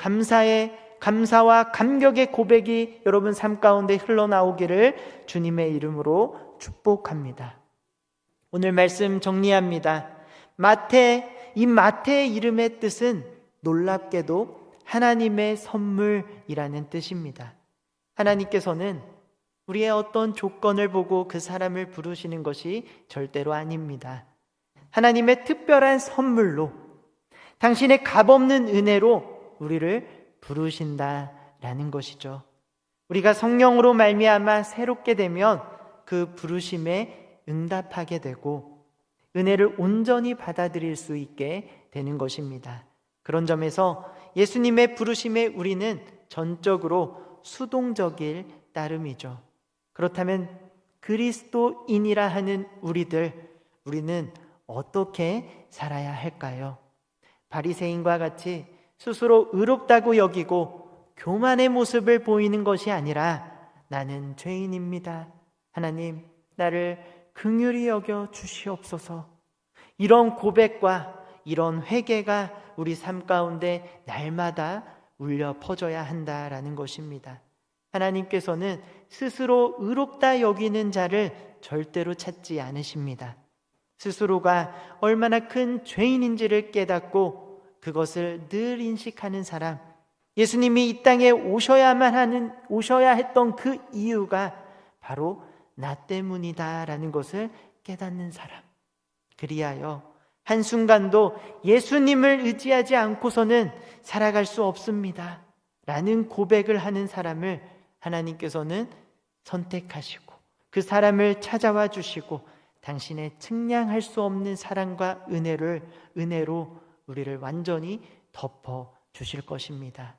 감사와 감격의 고백이 여러분 삶 가운데 흘러나오기를 주님의 이름으로 축복합니다. 오늘 말씀 정리합니다. 이 마태의 이름의 뜻은 놀랍게도 하나님의 선물이라는 뜻입니다. 하나님께서는 우리의 어떤 조건을 보고 그 사람을 부르시는 것이 절대로 아닙니다. 하나님의 특별한 선물로, 당신의 값없는 은혜로 우리를 부르신다라는 것이죠. 우리가 성령으로 말미암아 새롭게 되면 그 부르심에 응답하게 되고 은혜를 온전히 받아들일 수 있게 되는 것입니다. 그런 점에서 예수님의 부르심에 우리는 전적으로 수동적일 따름이죠. 그렇다면 그리스도인이라 하는 우리는 어떻게 살아야 할까요? 바리새인과 같이 스스로 의롭다고 여기고 교만의 모습을 보이는 것이 아니라 나는 죄인입니다. 하나님, 나를 긍휼히 여겨 주시옵소서. 이런 고백과 이런 회개가 우리 삶 가운데 날마다 울려 퍼져야 한다라는 것입니다. 하나님께서는 스스로 의롭다 여기는 자를 절대로 찾지 않으십니다. 스스로가 얼마나 큰 죄인인지를 깨닫고 그것을 늘 인식하는 사람, 예수님이 이 땅에 오셔야 했던 그 이유가 바로 나 때문이다라는 것을 깨닫는 사람, 그리하여 한순간도 예수님을 의지하지 않고서는 살아갈 수 없습니다 라는 고백을 하는 사람을 하나님께서는 선택하시고 그 사람을 찾아와 주시고 당신의 측량할 수 없는 사랑과 은혜로 우리를 완전히 덮어 주실 것입니다.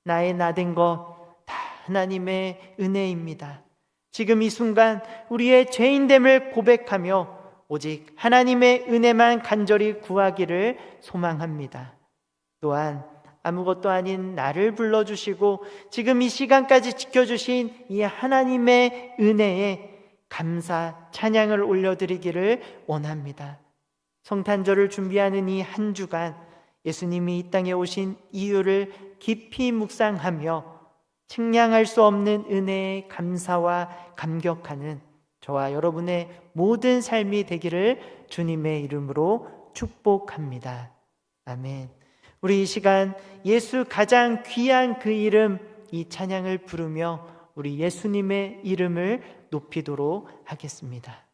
나의 나된 것 다 하나님의 은혜입니다. 지금 이 순간 우리의 죄인됨을 고백하며 오직 하나님의 은혜만 간절히 구하기를 소망합니다. 또한 아무것도 아닌 나를 불러주시고 지금 이 시간까지 지켜주신 이 하나님의 은혜에 감사, 찬양을 올려드리기를 원합니다. 성탄절을 준비하는 이 한 주간 예수님이 이 땅에 오신 이유를 깊이 묵상하며 측량할 수 없는 은혜에 감사와 감격하는 저와 여러분의 모든 삶이 되기를 주님의 이름으로 축복합니다. 아멘. 우리 이 시간 예수 가장 귀한 그 이름, 이 찬양을 부르며 우리 예수님의 이름을 높이도록 하겠습니다.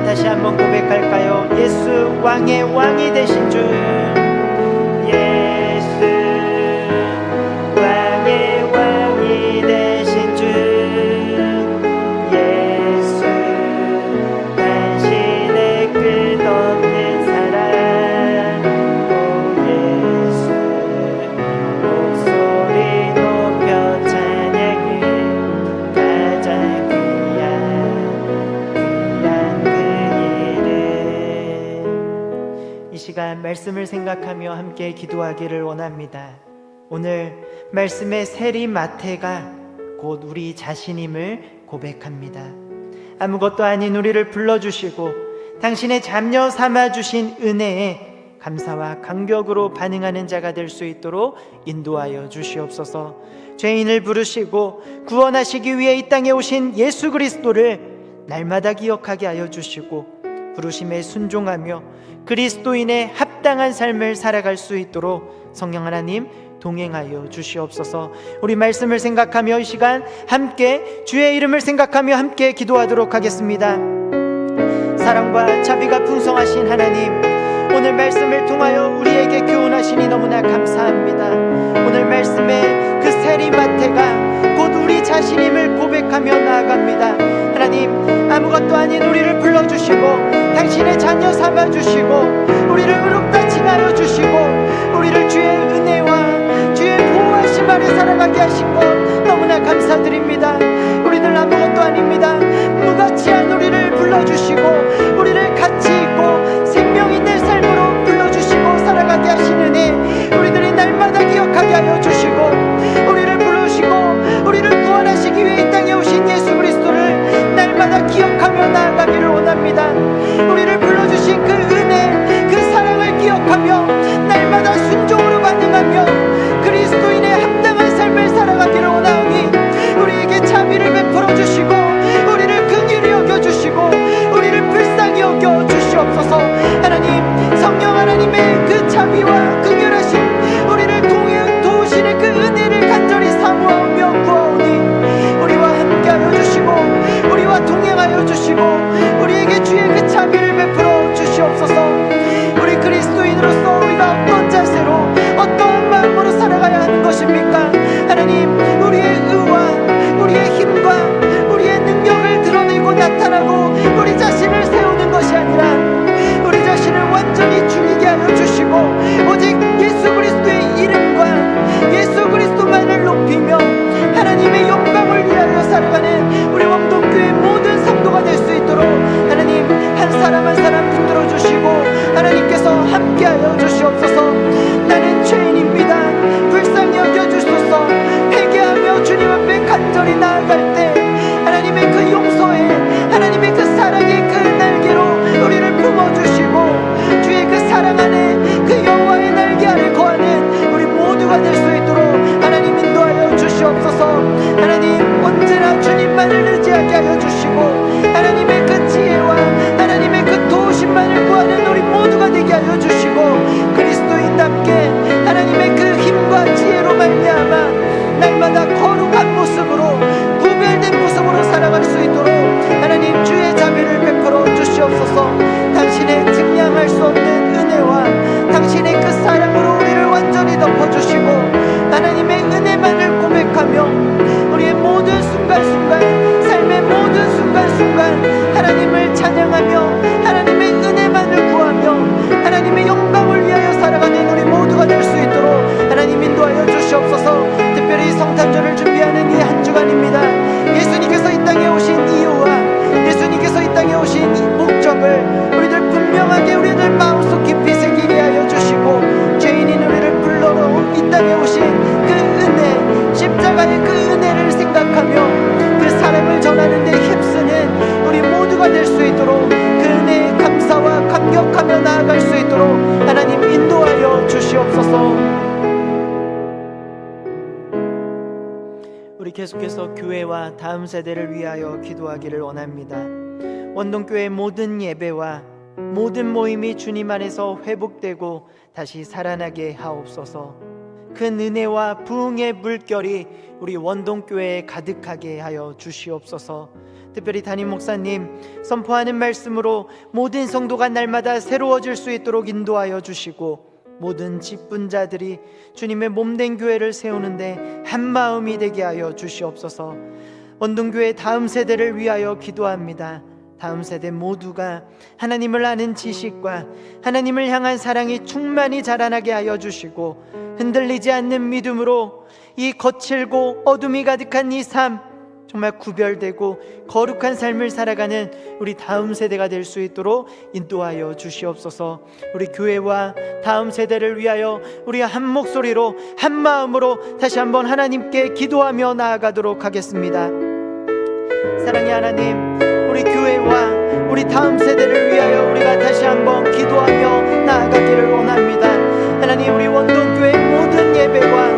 다시 한번 고백할까요? 예수 왕의 왕이 되신 주, 예수 왕의 왕이 되신 주, 예수 당신의 끝없는 사랑, 오 예수 목소리 높여 찬양해 가장 이 시간 말씀을 생각하며 함께 기도하기를 원합니다. 오늘 말씀의 세리마태가 곧 우리 자신임을 고백합니다. 아무것도 아닌 우리를 불러주시고 당신의 잡녀 삼아주신 은혜에 감사와 감격으로 반응하는 자가 될 수 있도록 인도하여 주시옵소서. 죄인을 부르시고 구원하시기 위해 이 땅에 오신 예수 그리스도를 날마다 기억하게 하여 주시고 부르심에 순종하며 그리스도인의 합당한 삶을 살아갈 수 있도록 성령 하나님 동행하여 주시옵소서. 우리 말씀을 생각하며 이 시간 함께 주의 이름을 생각하며 함께 기도하도록 하겠습니다. 사랑과 자비가 풍성하신 하나님, 오늘 말씀을 통하여 우리에게 교훈하시니 너무나 감사합니다. 오늘 말씀에 그 세리마태가 곧 우리 자신임을 고백하며 나아갑니다. 하나님, 아무것도 아닌 우리를 불러주시고 당신의 자녀 삼아주시고 우리를 의롭다 칭하여 주시고 우리를 주의 은혜와 주의 보호하심 아래 살아가게 하신 것 너무나 감사드립니다. 우리는 아무것도 아닙니다. 무가치한 우리를 불러주시고 우리를 가치 있고 생명 있는 삶으로 불러주시고 살아가게 하시는 은혜 우리들이 날마다 기억하게 하여 주시고 우리를 부르시고 우리를 구원하시기 위해 이 땅에 오신 예수 그리스도를 날마다 기억하며 나아가기를 원합니다. 우리를 불러주신 그 은혜 그 사랑을 기억하며 날마다 순종으로 반응하며 그리스도인의 합당한 삶을 살아가기를 원하오니 우리에게 자비를 베풀어 주시고 우리를 긍휼히 여겨주시고 우리를 불쌍히 여겨 주시옵소서. 하나님, 성령 하나님의 그 자비와 긍휼하심 우리를 도우시는 그 은혜를 간절히 사모하며 구하오니 우리와 함께하여 주시고 우리와 동행하여 주시고 우리에게 주의 그 자비를 베풀어 주시옵소서. 우리 그리스도인으로서 우리가 어떤 자세로 어떠한 마음으로 살아가야 하는 것입니까? 하나님, 우리의 당신의 그 사랑으로 우리를 완전히 덮어주시고 하나님의 은혜만을 고백하며 우리의 모든 순간순간, 삶의 모든 순간순간 하나님을 찬양하며 하나님의 은혜만을 구하며 하나님의 영광을 위하여 살아가는 우리 모두가 될 수 있도록 하나님 인도하여 주시옵소서. 특별히 성탄절을 준비하는 이 한 주간입니다. 예수님께서 이 땅에 오신 이유와 예수님께서 이 땅에 오신 이 목적을 우리들 분명하게 우리들 마음속 깊이 새기게 하여 주시고, 죄인인 우리를 불러로 이 땅에 오신 그 은혜, 십자가의 그 은혜를 생각하며 그 사랑을 전하는 데 힘쓰는 우리 모두가 될 수 있도록 그 은혜에 감사와 감격하며 나아갈 수 있도록 하나님 인도하여 주시옵소서. 우리 계속해서 교회와 다음 세대를 위하여 기도하기를 원합니다. 원동교회 모든 예배와 모든 모임이 주님 안에서 회복되고 다시 살아나게 하옵소서. 그 은혜와 부흥의 물결이 우리 원동교회에 가득하게 하여 주시옵소서. 특별히 담임 목사님 선포하는 말씀으로 모든 성도가 날마다 새로워질 수 있도록 인도하여 주시고, 모든 직분자들이 주님의 몸된 교회를 세우는데 한마음이 되게 하여 주시옵소서. 원동교회 다음 세대를 위하여 기도합니다. 다음 세대 모두가 하나님을 아는 지식과 하나님을 향한 사랑이 충만히 자라나게 하여 주시고, 흔들리지 않는 믿음으로 이 거칠고 어둠이 가득한 이 삶, 정말 구별되고 거룩한 삶을 살아가는 우리 다음 세대가 될 수 있도록 인도하여 주시옵소서. 우리 교회와 다음 세대를 위하여 우리 한 목소리로 한 마음으로 다시 한번 하나님께 기도하며 나아가도록 하겠습니다. 사랑의 하나님, 우리 교회와 우리 다음 세대를 위하여 우리가 다시 한번 기도하며 나아가기를 원합니다. 하나님, 우리 원동교회 모든 예배와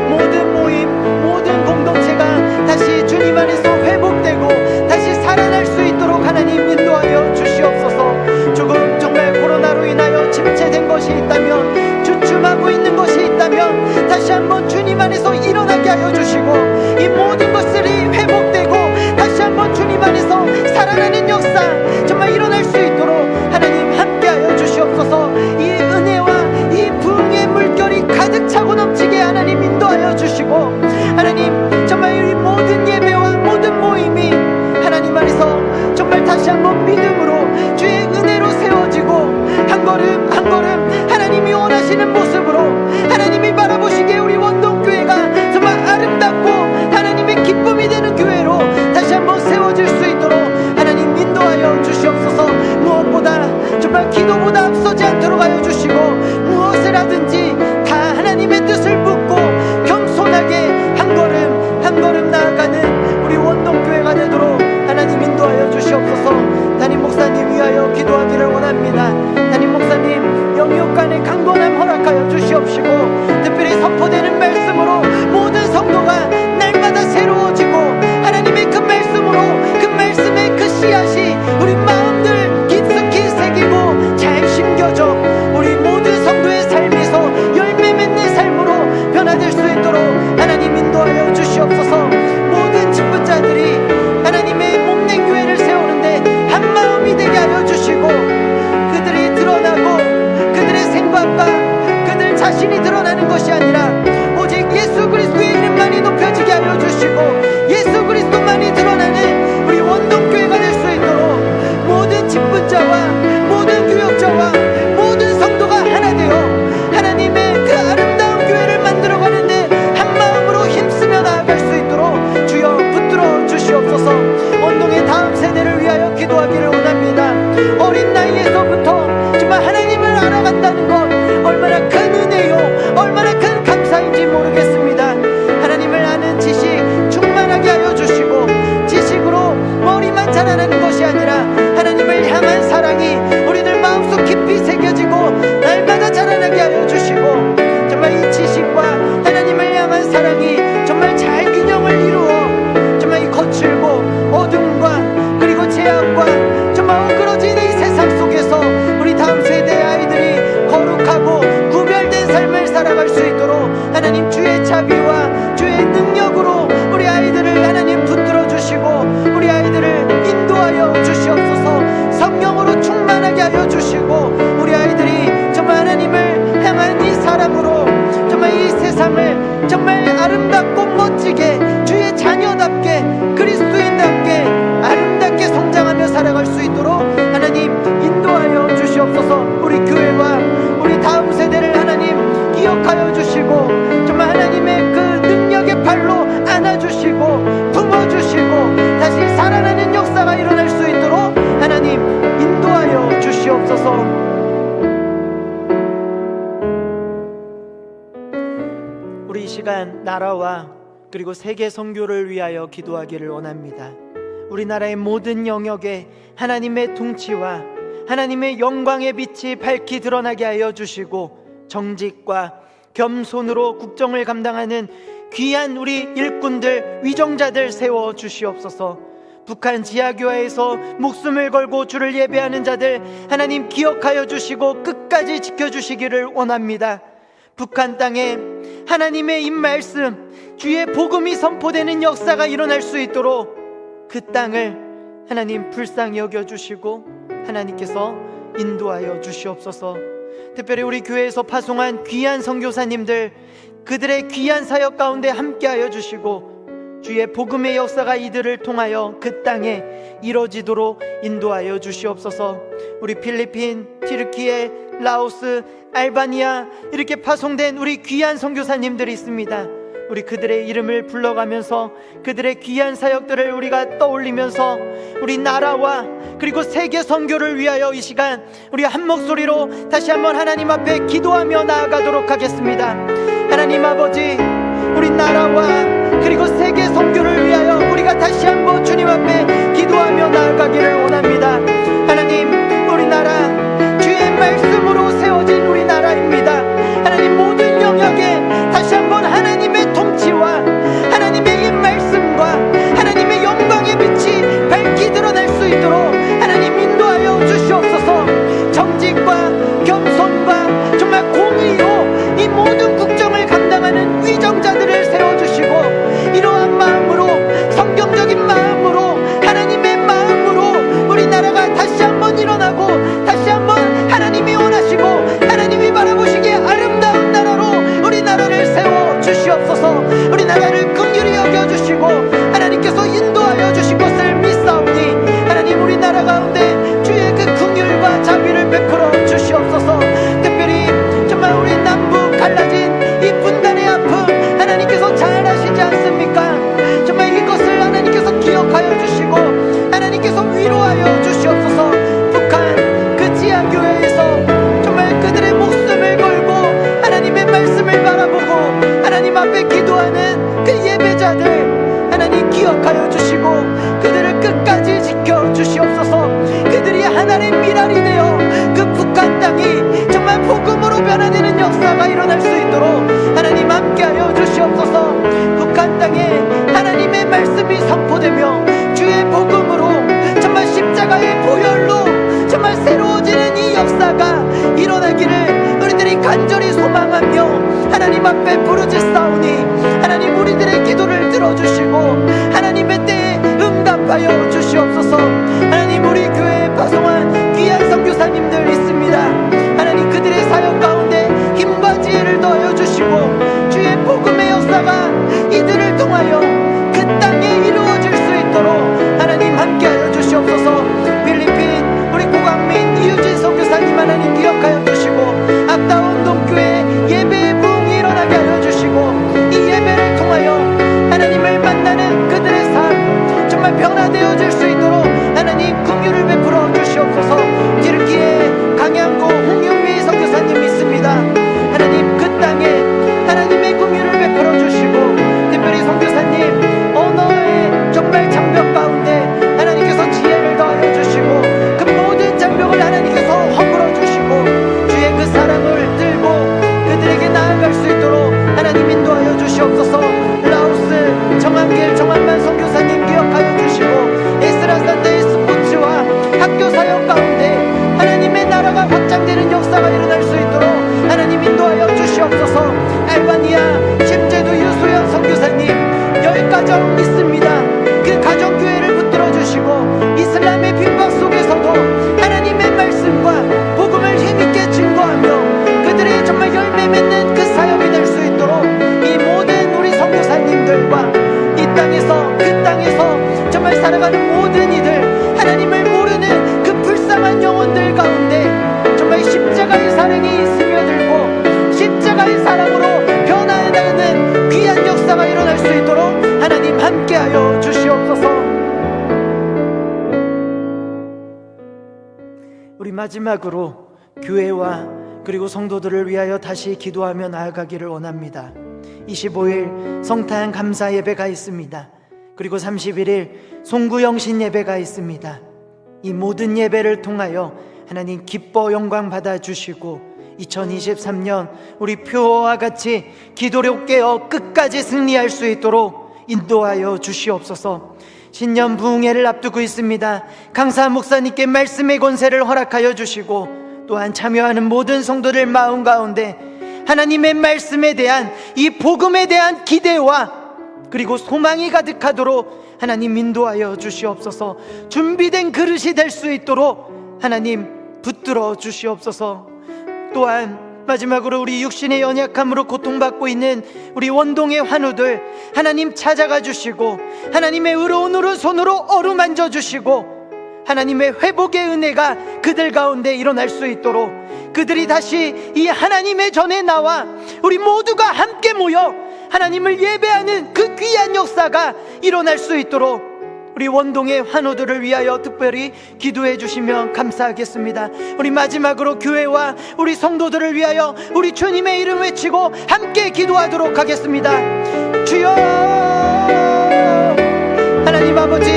모든 모임, 모든 공동체가 다시 주님 안에서 회복되고 다시 살아날 수 있도록 하나님 인도하여 주시옵소서. 조금 정말 코로나로 인하여 침체된 것이 있다면, 주춤하고 있는 것이 있다면 다시 한번 주님 안에서 일어나게 하여 주시고, 이 모든 것들이 회복되고 다시 한번 주님 안에서 살아나는 역사 정말 일어날 수 있도록 하나님 함께하여 주시옵소서. 이 은혜와 이 부흥의 물결이 가득 차고 넘치게 하나님 인도하여 주시고, 하나님 정말 이 모든 예배와 모든 모임이 하나님 안에서 정말 다시 한번 믿음으로 주의 은혜로 세워지고, 한 걸음 한 걸음 하나님이 원하시는 모습으로 하나님이 바라보시기에 우리 원동교회가 정말 아름답고 하나님의 기쁨이 되는 교회로 다시 한번 세워질 수 있도록 하나님 인도하여 주시옵소서. 무엇보다 정말 기도보다 앞서지 않도록 하여 주시고, 무엇을 하든지 다 하나님의 뜻을 묻고 겸손하게 한 걸음 한 걸음 나아가는 우리 원동교회가 되도록 하나님 인도하여 주시옵소서. 담임 목사님 위하여 기도하기를 원합니다. 담임 목사님 영육간의 강건함 허락하여 주시옵시고, 특별히 선포되는 말씀으로 모든 성도가 날마다 새로워지고 하나님의 그 말씀으로 그 말씀의 그 씨앗이 우리 마음들 깊숙이 새기고 잘 심겨져 우리 모든 성도의 삶에서 열매 맺는 삶으로 변화될 수 있도록 하나님 인도하여 주시옵소서. 모든 직분자들이 하나님의 몸된 교회를 세우는데 한 마음이 되게 하여 주시고, 그들이 드러나고 그들의 생각과 그들 자신이 드러나는 것이 아니라 오직 예수 그리스도의 이름만이 높여지게 하여 주시고, 예수 그리스도만이 드러나는 우리 원동교회가 될 수 있도록 모든 직분자와 모든 교역자와 모든 성도가 하나 되어 하나님의 그 아름다운 교회를 만들어가는데 한 마음으로 힘쓰며 나아갈 수 있도록 주여 붙들어 주시옵소서. 원동의 다음 세대를 위하여 기도하기를 원합니다. 어린 나이에서부터 정말 하나님을 알아간다는 것 얼마나 큰 은혜요, 얼마나 큰 감사인지 모르겠습니다. 하나님을 아는 지식 충만하게 하여 주시고, 지식으로 머리만 자라나는 것이 아니라 하나님을 향한 사랑이 우리들 마음속 깊이 새겨지고 날마다 자라나게 하여 주시고, 정말 이 지식과 하나님을 향한 사랑이 정말 잘 균형을 이루어 정말 이 거칠고 어둠과 그리고 죄악과 정말 어그러진 이 세상 시간 나라와 그리고 세계 선교를 위하여 기도하기를 원합니다. 우리나라의 모든 영역에 하나님의 통치와 하나님의 영광의 빛이 밝히 드러나게 하여 주시고, 정직과 겸손으로 국정을 감당하는 귀한 우리 일꾼들, 위정자들 세워 주시옵소서. 북한 지하교회에서 목숨을 걸고 주를 예배하는 자들 하나님 기억하여 주시고 끝까지 지켜주시기를 원합니다. 북한 땅에 하나님의 입말씀, 주의 복음이 선포되는 역사가 일어날 수 있도록 그 땅을 하나님 불쌍히 여겨주시고 하나님께서 인도하여 주시옵소서. 특별히 우리 교회에서 파송한 귀한 선교사님들, 그들의 귀한 사역 가운데 함께하여 주시고 주의 복음의 역사가 이들을 통하여 그 땅에 이루어지도록 인도하여 주시옵소서. 우리 필리핀, 튀르키예, 라오스, 알바니아 이렇게 파송된 우리 귀한 선교사님들이 있습니다. 우리 그들의 이름을 불러가면서 그들의 귀한 사역들을 우리가 떠올리면서 우리 나라와 그리고 세계 선교를 위하여 이 시간 우리 한 목소리로 다시 한번 하나님 앞에 기도하며 나아가도록 하겠습니다. 하나님 아버지, 우리 나라와 그리고 세계 선교를 위하여 우리가 다시 한번 주님 앞에 기도하며 나아가기를 원합니다. 하나님, 우리나라 주의 말씀으로 세워진 우리 나라입니다. 하나님, 모든 영역에 다시 한번 하나님의 통치와 하나님의 이 말씀과 하나님의 영광의 빛이 밝히 드러날 수 있도록 하나님 인도하여 주시옵소서. 정직과 겸손과 정말 공의로 이 모든 국정을 감당하는 위정자들을 세워주시고, 이러한 마음으로, 성경적인 마음으로, 하나님의 마음으로 우리나라가 다시 한번 일어나고 다시 한번 하나님이 원하시고 하나님이 바라보시기에 아름다운 나라로 우리나라를 세워주시옵소서. 우리나라를 긍휼히 여겨주시고 하나님께서 인도하여 주신 것을 믿사오니 하나님, 우리나라 가운데 주의 그 긍휼과 자비를 베풀어 주시옵소서. 특별히 정말 우리 남북 갈라진 이 분단의 아픔 하나님께서 잘 아시지 않습니까? 정말 이것을 하나님께서 기억하여 주시고 하나님께서 위로하여 주시옵소서. 북한 그 지하교회에서 정말 그들의 목숨을 걸고 하나님의 말씀을 바라보고 하나님 앞에 기도하는 그 예배자들 하나님 기억하여 주시고 그들을 끝까지 지켜주시옵소서. 그들이 하나님의 미랄이 되어 그 북한 땅이 정말 복음으로 변화되는 역사가 일어날 수 있도록 하나님 함께하여 주시옵소서. 북한 땅에 하나님의 말씀이 선포되며 주의 복음으로 정말 십자가의 보혈로 정말 새로워지는 이 역사가 일어나기를 우리들이 간절히 소망하며 하나님 앞에 부르짖사오니 하나님, 우리들의 기도를 들어주시고 하나님의 때에 응답하여 주시옵소서. 하나님, 우리 교회에 파송한 귀한 선교사님들 있습니다. 하나님, 그들의 사역 가운데 힘과 지혜를 더하여 주시고 주의 복음의 역사가 이들을 통하여 그 땅에 이루어질 수 있도록 하나님 함께하여 주시옵소서. 필리핀 우리 고광민 이유진 선교사님 하나님 기억하여 주시고 악다운 동교회 예배의 부흥이 일어나게 하여 주시고 이 예배를 통하여 하나님을 만나는 그들의 삶 정말 변화되어질 수 있도록 하나님 긍휼을 베풀어 주시옵소서. 튀르키예 강양구 홍윤미 선교사님 있습니다. 하나님, 그 땅에 하나님의 긍휼을 베풀어 주시고 특별히 선교사님 언어의 정말 장벽 가운데 하나님께서 지혜를 더하여 주시고 그 모든 장벽을 하나님께서 허물어 주시고 주의 그 사랑을 들고 그들에게 나아갈 수 있도록 하나님 인도하여 주시옵소서. 라오스 정한길 정한만 선교사님 기억하여 주시고 에스라 산데이 스포츠와 학교 사역 가운데 하나님의 나라가 확장되는 역사가 일어날 수 있도록 하나님 인도하여 주시옵소서. 알바니아 심제도 유소연 선교사님 10가정 있습니다. 그 가정교회를 붙들어 주시고 이슬람의 핍박 속에서도 하나님의 말씀과 복음을 힘있게 증거하며 그들의 정말 열매 맺는 그 사역이 될 수 있도록 이 모든 우리 선교사님들과 이 땅에서 그 땅에서 정말 살아가는 모든 이들 하나님을 모르는 그 불쌍한 영혼들 가운데 정말 십자가의 사랑이 스며들고 십자가의 사랑으로 변화해나가는 귀한 역사가 일어날 수 있도록 하나님 함께하여 주시옵소서. 우리 마지막으로 교회와 그리고 성도들을 위하여 다시 기도하며 나아가기를 원합니다. 25일 성탄 감사 예배가 있습니다. 그리고 31일 송구영신 예배가 있습니다. 이 모든 예배를 통하여 하나님 기뻐 영광 받아주시고 2023년 우리 표어와 같이 기도력 깨어 끝까지 승리할 수 있도록 인도하여 주시옵소서. 신년 부흥회를 앞두고 있습니다. 강사 목사님께 말씀의 권세를 허락하여 주시고 또한 참여하는 모든 성도들 마음 가운데 하나님의 말씀에 대한 이 복음에 대한 기대와 그리고 소망이 가득하도록 하나님 인도하여 주시옵소서. 준비된 그릇이 될 수 있도록 하나님 붙들어 주시옵소서. 또한 마지막으로 우리 육신의 연약함으로 고통받고 있는 우리 원동의 환우들 하나님 찾아가 주시고 하나님의 의로운 오른손으로 어루만져 주시고 하나님의 회복의 은혜가 그들 가운데 일어날 수 있도록 그들이 다시 이 하나님의 전에 나와 우리 모두가 함께 모여 하나님을 예배하는 그 귀한 역사가 일어날 수 있도록 우리 원동의 환우들을 위하여 특별히 기도해 주시면 감사하겠습니다. 우리 마지막으로 교회와 우리 성도들을 위하여 우리 주님의 이름 외치고 함께 기도하도록 하겠습니다. 주여 하나님 아버지,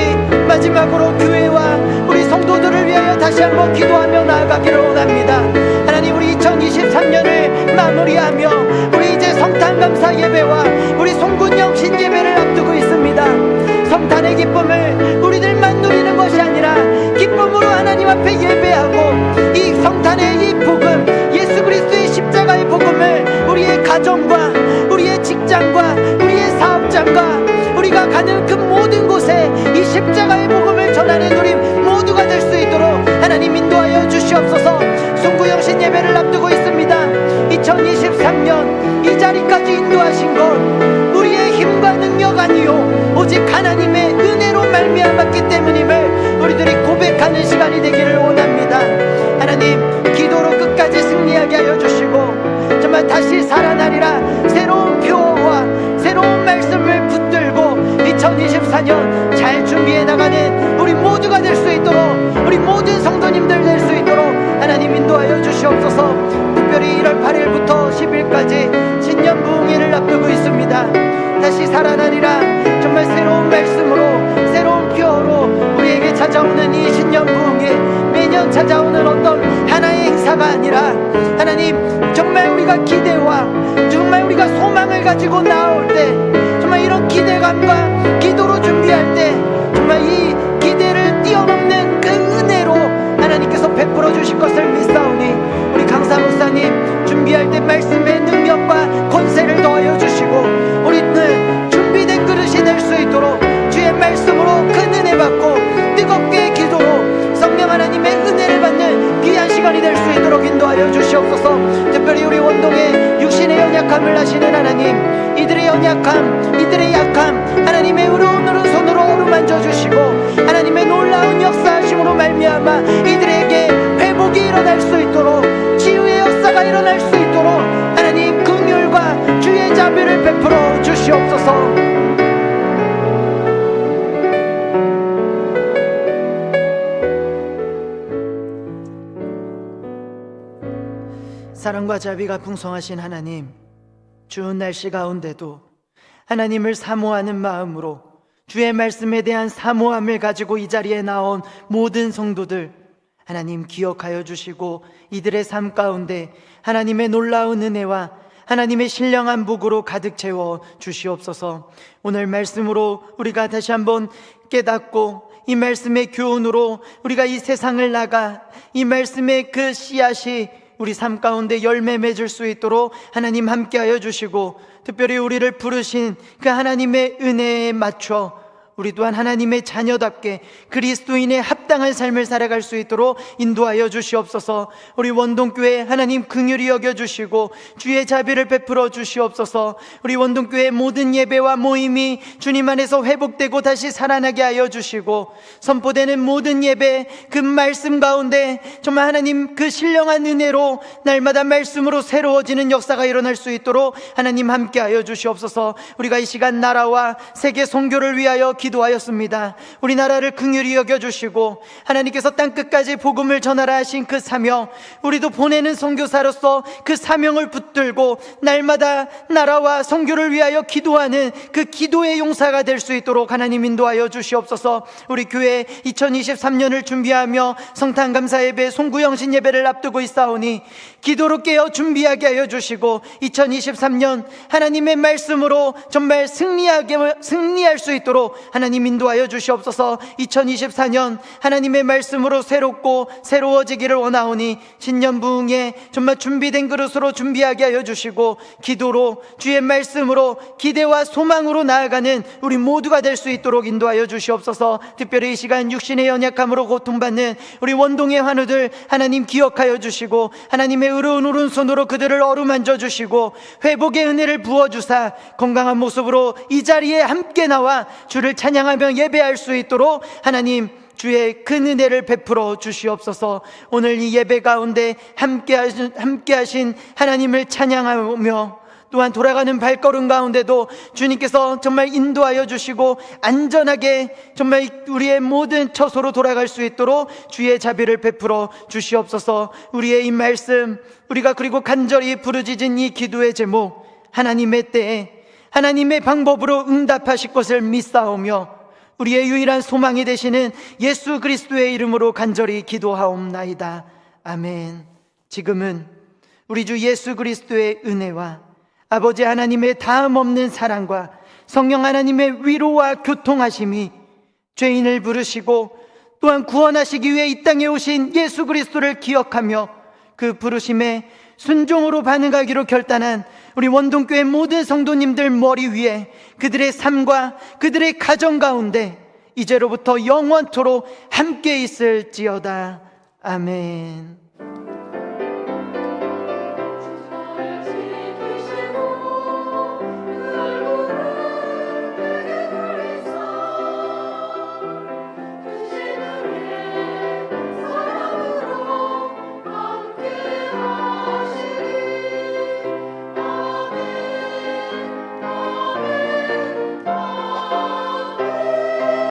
마지막으로 교회와 우리 성도들을 위하여 다시 한번 기도하며 나아가기를 원합니다. 하나님, 우리 2023년을 마무리하며 우리 이제 성탄 감사 예배와 우리 송군영 신예배를 앞두고 있습니다. 성탄의 기쁨을 우리들만 누리는 것이 아니라 기쁨으로 하나님 앞에 예배하고 이 성탄의 이 복음, 예수 그리스도의 십자가의 복음을 우리의 가정과 우리의 직장과 우리의 사업장과 우리가 가는 그 모든 곳에 이 십자가의 복음을 전하는 우리 모두가 될 수 있도록 하나님 인도하여 주시옵소서. 송구영신 예배를 앞두고 있습니다. 2023년 이 자리까지 인도하신 것 우리의 힘과 능력 아니요 오직 하나님의 은혜로 말미암았기 때문임을 우리들이 고백하는 시간이 되기를 원합니다. 하나님, 기도로 끝까지 승리하게 하여 주시고 정말 다시 살아나리라 새로운 표어와 새로운 말씀을 붙들고 2024년 잘 준비해 나가는 우리 모두가 될 수 있도록 우리 모든 성도님들 될 수 있도록 하나님 인도하여 주시옵소서. 특별히 1월 8일부터 10일까지 신년 부흥회를 앞두고 있습니다. 다시 살아나리라 정말 새로운 말씀으로 새로운 표어로 우리에게 찾아오는 이 신년 부흥회, 매년 찾아오는 어떤 하나의 행사가 아니라 하나님 정말 우리가 기대와 정말 우리가 소망을 가지고 나올 때 정말 이런 기대감과 기도로 준비할 때 정말 이 기대를 뛰어넘는 그 은혜로 하나님께서 베풀어 주실 것을 믿사오니 우리 강사 목사님 준비할 때 말씀의 능력과 권세를 더하여 주시고 우리는 준비된 그릇이 될 수 있도록 주의 말씀으로 큰 은혜 받고 뜨겁게 기도로 성령 하나님의 은혜를 받는 귀한 시간이 될 수 있도록 인도하여 주시옵소서. 특별히 우리 원동의 육신의 연약함을 아시는 하나님, 이들의 연약함, 이들의 약함 하나님의 의로운 오른손으로 어루만져 주시고 하나님의 놀라운 역사하심으로 말미암아 이들에게 회복이 일어날 수 있도록 치유의 역사가 일어날 수 있도록 하나님 긍휼과 주의 자비를 베풀어 주시옵소서. 사랑과 자비가 풍성하신 하나님, 추운 날씨 가운데도 하나님을 사모하는 마음으로 주의 말씀에 대한 사모함을 가지고 이 자리에 나온 모든 성도들 하나님 기억하여 주시고 이들의 삶 가운데 하나님의 놀라운 은혜와 하나님의 신령한 복으로 가득 채워 주시옵소서. 오늘 말씀으로 우리가 다시 한번 깨닫고 이 말씀의 교훈으로 우리가 이 세상을 나가 이 말씀의 그 씨앗이 우리 삶 가운데 열매 맺을 수 있도록 하나님 함께하여 주시고 특별히 우리를 부르신 그 하나님의 은혜에 맞춰 우리 또한 하나님의 자녀답게 그리스도인의 합당한 삶을 살아갈 수 있도록 인도하여 주시옵소서. 우리 원동교회 하나님 긍휼히 여겨주시고 주의 자비를 베풀어 주시옵소서. 우리 원동교회 모든 예배와 모임이 주님 안에서 회복되고 다시 살아나게 하여 주시고 선포되는 모든 예배 그 말씀 가운데 정말 하나님 그 신령한 은혜로 날마다 말씀으로 새로워지는 역사가 일어날 수 있도록 하나님 함께하여 주시옵소서. 우리가 이 시간 나라와 세계 선교를 위하여 기도하옵소서. 기도하였습니다. 우리나라를 긍휼히 여겨주시고 하나님께서 땅끝까지 복음을 전하라 하신 그 사명, 우리도 보내는 선교사로서 그 사명을 붙들고 날마다 나라와 선교를 위하여 기도하는 그 기도의 용사가 될 수 있도록 하나님 인도하여 주시옵소서. 우리 교회 2023년을 준비하며 성탄 감사 예배, 송구영신 예배를 앞두고 있사오니 기도로 깨어 준비하게 하여 주시고 2023년 하나님의 말씀으로 정말 승리할 수 있도록 하나님 인도하여 주시옵소서. 2024년 하나님의 말씀으로 새로워지기를 원하오니 신년 부흥에 정말 준비된 그릇으로 준비하게 하여 주시고 기도로 주의 말씀으로 기대와 소망으로 나아가는 우리 모두가 될 수 있도록 인도하여 주시옵소서. 특별히 이 시간 육신의 연약함으로 고통받는 우리 원동의 환우들 하나님 기억하여 주시고 하나님의 의로운 오른손으로 그들을 어루만져 주시고 회복의 은혜를 부어주사 건강한 모습으로 이 자리에 함께 나와 주를 찬양하며 예배할 수 있도록 하나님 주의 큰 은혜를 베풀어 주시옵소서. 오늘 이 예배 가운데 함께 하신 하나님을 찬양하며 또한 돌아가는 발걸음 가운데도 주님께서 정말 인도하여 주시고 안전하게 정말 우리의 모든 처소로 돌아갈 수 있도록 주의 자비를 베풀어 주시옵소서. 우리의 이 말씀, 우리가 그리고 간절히 부르짖은 이 기도의 제목, 하나님의 때에 하나님의 방법으로 응답하실 것을 믿사오며 우리의 유일한 소망이 되시는 예수 그리스도의 이름으로 간절히 기도하옵나이다. 아멘. 지금은 우리 주 예수 그리스도의 은혜와 아버지 하나님의 다음 없는 사랑과 성령 하나님의 위로와 교통하심이 죄인을 부르시고 또한 구원하시기 위해 이 땅에 오신 예수 그리스도를 기억하며 그 부르심에 순종으로 반응하기로 결단한 우리 원동교회 모든 성도님들 머리 위에 그들의 삶과 그들의 가정 가운데 이제로부터 영원토록 함께 있을지어다. 아멘.